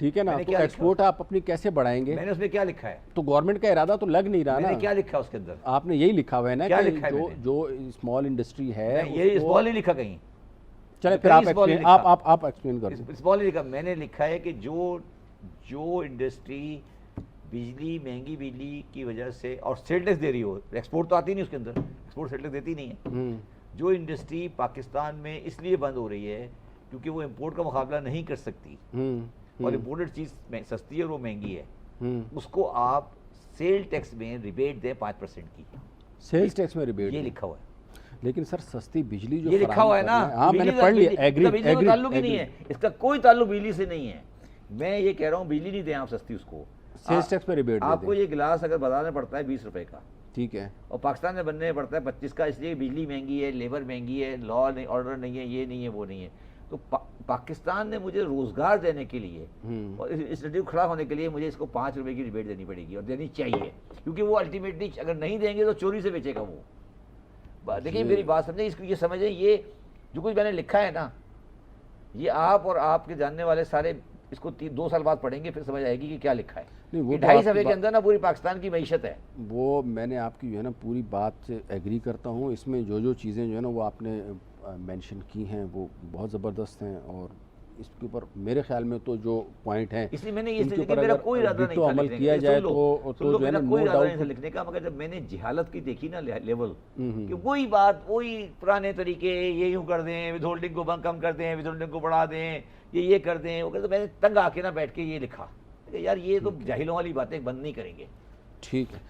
ठीक है ना। मैंने तो क्या लिखा? एक्सपोर्ट आप अपनी कैसे बढ़ाएंगे? मैंने उसमें क्या लिखा है, तो गवर्नमेंट का इरादा तो लग नहीं रहा मैंने ना। क्या लिखा उसके अंदर, आपने यही लिखा हुआ है ना क्या कि लिखा है मैंने? जो स्मॉल इंडस्ट्री है ये उसको- स्मॉल नहीं लिखा कहीं, चले फिर कहीं आप small explain- नहीं लिखा। आप एक्सप्लेन कर दो। स्मॉल नहीं लिखा। मैंने लिखा है कि जो इंडस्ट्री बिजली, महंगी बिजली की वजह से और सेल टैक्स दे रही हो, एक्सपोर्ट तो आती नहीं उसके अंदर, एक्सपोर्ट सेल टैक्स देती नहीं है। जो इंडस्ट्री पाकिस्तान में इसलिए बंद हो रही है क्योंकि वो इम्पोर्ट का मुकाबला नहीं कर सकती और इम्पोर्टेड चीज़ सस्ती है और वो महंगी है, उसको आप सेल टैक्स में रिबेट दे 5% की, सेल्स टैक्स में रिबेट, ये लिखा हुआ है। लेकिन सर सस्ती बिजली जो ये लिखा हुआ है ना, हाँ मैंने पढ़ लिया, एग्री बिजली का ताल्लुक ही नहीं है, इसका कोई ताल्लुक बिजली से नहीं है। मैं ये कह रहा हूँ बिजली नहीं दें आप सस्ती उसको, सेल्स टैक्स पे रिबेट आपको ये गिलास अगर बाजार में पड़ता है 20 रुपए का, ठीक है, और पाकिस्तान में बनने में पड़ता है 25 का, इसलिए बिजली महंगी है, लेबर महंगी है, लॉ नहीं, ऑर्डर नहीं है, ये नहीं है, वो नहीं है। तो पाकिस्तान ने मुझे रोजगार देने के लिए और इस नदी को खड़ा होने के लिए मुझे इसको 5 रुपए की रिबेट देनी पड़ेगी, और देनी चाहिए, क्योंकि वो अल्टीमेटली अगर नहीं देंगे तो चोरी से बेचेगा वो। देखिए मेरी बात समझे, इसको ये समझें, ये जो कुछ मैंने लिखा है ना, ये आप और आपके जानने वाले सारे इसको 2 साल बाद पढ़ेंगे, फिर समझ आएगी कि क्या लिखा है। नहीं वो 2.5 सफ़े के अंदर ना पूरी पाकिस्तान की मईशत है। वो मैंने आपकी जो है ना पूरी बात से एग्री करता हूँ। इसमें जो जो चीज़ें जो है ना वो आपने मेंशन की हैं वो बहुत ज़बरदस्त हैं, और इसके ऊपर मेरे ख्याल में तो जो पॉइंट हैं इसलिए मैंने ये इनके ऊपर मेरा अगर कोई इरादा नहीं तो था अमल लिखने किया का। जाए सुन लो, तो सुन लो, जो है ना मेरा कोई नो इरादा नहीं था डाउट। लिखने का, मगर जब मैंने जहालत की देखी ना लेवल, कि वही बात, वही पुराने तरीके, ये यूं कर दें, विद होल्डिंग को कम कर दें, विद होल्डिंग को बढ़ा दें, ये कर दें, वो कर, तो मैंने तंग आके ना बैठ के ये लिखा कि यार ये तो जाहिलों वाली बातें बंद नहीं करेंगे। ठीक है,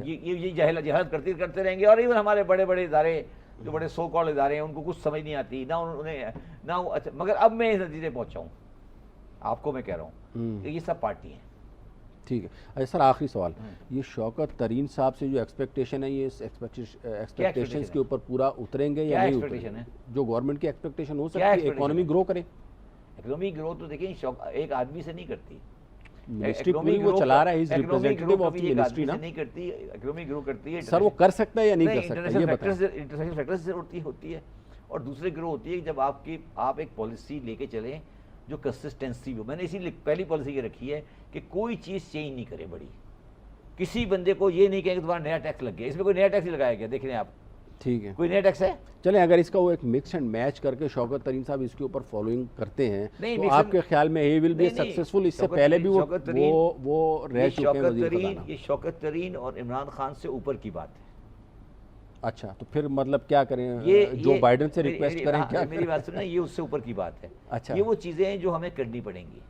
ये जहालत करते रहेंगे। और इवन हमारे बड़े बड़े इदारे जो बड़े सो कॉल्ड इदारे हैं उनको कुछ समझ नहीं आती ना, उन्हें ना अच्छा। मगर अब मैं इस नतीजे पहुंचा हूँ, आपको मैं कह रहा हूँ कि ये सब पार्टी हैं। ठीक है। अच्छा सर, आखिरी सवाल, ये शौकत तरीन साहब से जो एक्सपेक्टेशन है, ये एक्सपेक्टेशंस के ऊपर पूरा उतरेंगे या नहीं उतरेंगे? जो गवर्नमेंट की एक्सपेक्टेशन हो सकती है, इकोनॉमी ग्रो करे। इकोनॉमी ग्रो तो देखिए एक आदमी से नहीं करती, मिनिस्ट्री पूरी वो चला रहा है, is representative of the ministry ना, नहीं करती। इकोनॉमी ग्रो करती है सर, वो कर सकता है या नहीं कर सकता, ये बताएं। इंटरनेशनल फैक्टर्स से होती है, और दूसरे ग्रो होती है जब आप एक पॉलिसी लेके चलें जो कंसिस्टेंसी हो। मैंने इसीलिए पहली पॉलिसी ये रखी है कि कोई चीज़ चेंज नहीं करे बड़ी, किसी बंदे को ये नहीं कहेंगे तुम्हारा नया टैक्स लग गया, इसमें कोई नया टैक्स नहीं लगाया गया, देख रहे हैं आप, ठीक है, कोई नया टैक्स है। चलें, अगर इसका वो एक मिक्स एंड मैच करके शौकत तरीन साहब इसके ऊपर फॉलोइंग करते हैं तो आपके ख्याल में ही विल बी सक्सेसफुल? इससे पहले भी वो रह चुके हैं वज़ीर ख़ज़ाना। ये शौकत तरीन और इमरान खान से ऊपर की बात है। अच्छा, तो फिर मतलब क्या करें, जो बाइडेन से रिक्वेस्ट करें? क्या मेरी बात सुना, ये उससे ऊपर की बात है। अच्छा, ये वो चीज़ें हैं जो हमें करनी पड़ेंगी।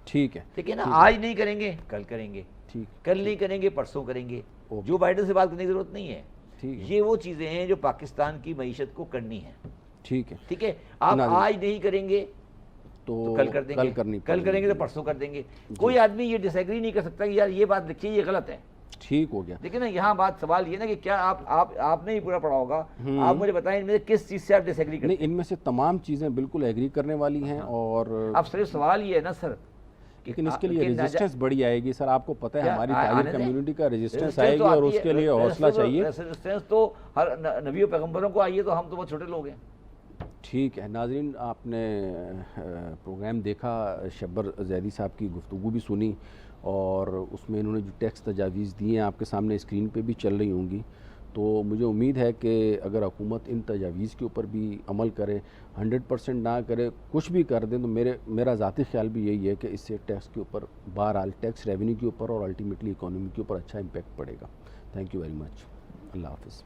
ठीक है, ठीक है ना, आज नहीं करेंगे कल करेंगे, ठीक, कल नहीं करेंगे परसों करेंगे, जो बाइडेन से बात करने की जरूरत नहीं है। ये वो चीज़ें हैं जो पाकिस्तान की मईशत को करनी है। ठीक है, ठीक है, आप आज नहीं करेंगे तो कल कर देंगे, कल करेंगे तो परसों कर देंगे। कोई आदमी ये डिसएग्री नहीं कर सकता कि यार ये बात लिखिए, ये गलत है। ठीक हो गया। देखिए ना, यहाँ बात सवाल ये ना कि क्या आपने ही पूरा पढ़ा होगा, आप मुझे बताएं इनमें से किस चीज़ से आप डिसएग्री करते हैं? नहीं, इनमें से तमाम चीज़ें बिल्कुल एग्री करने वाली हैं। और अब सिर्फ सवाल ये है ना सर, लेकिन इसके लिए रेजिस्टेंस बड़ी आएगी सर, आपको पता है हमारी ताजिर कम्युनिटी का रेजिस्टेंस आएगी, और उसके लिए हौसला चाहिए। रेजिस्टेंस तो हर नबियों पैगंबरों को आइए, तो हम तो बहुत छोटे लोग हैं। ठीक है नाज़रीन, आपने प्रोग्राम देखा, शब्बर ज़ैदी साहब की गुफ्तगू भी सुनी, और उसमें इन्होंने जो टैक्स तजावीज़ दी हैं आपके सामने स्क्रीन पे भी चल रही होंगी। तो मुझे उम्मीद है कि अगर हुकूमत इन तजावीज़ के ऊपर भी अमल करे, 100% ना करे, कुछ भी कर दें, तो मेरा ज़ाती ख्याल भी यही है कि इससे टैक्स के ऊपर, बहरहाल टैक्स रेवेन्यू के ऊपर और अल्टीमेटली इकॉनमी के ऊपर अच्छा इम्पैक्ट पड़ेगा। Thank you very much. अल्लाह हाफ़िज़।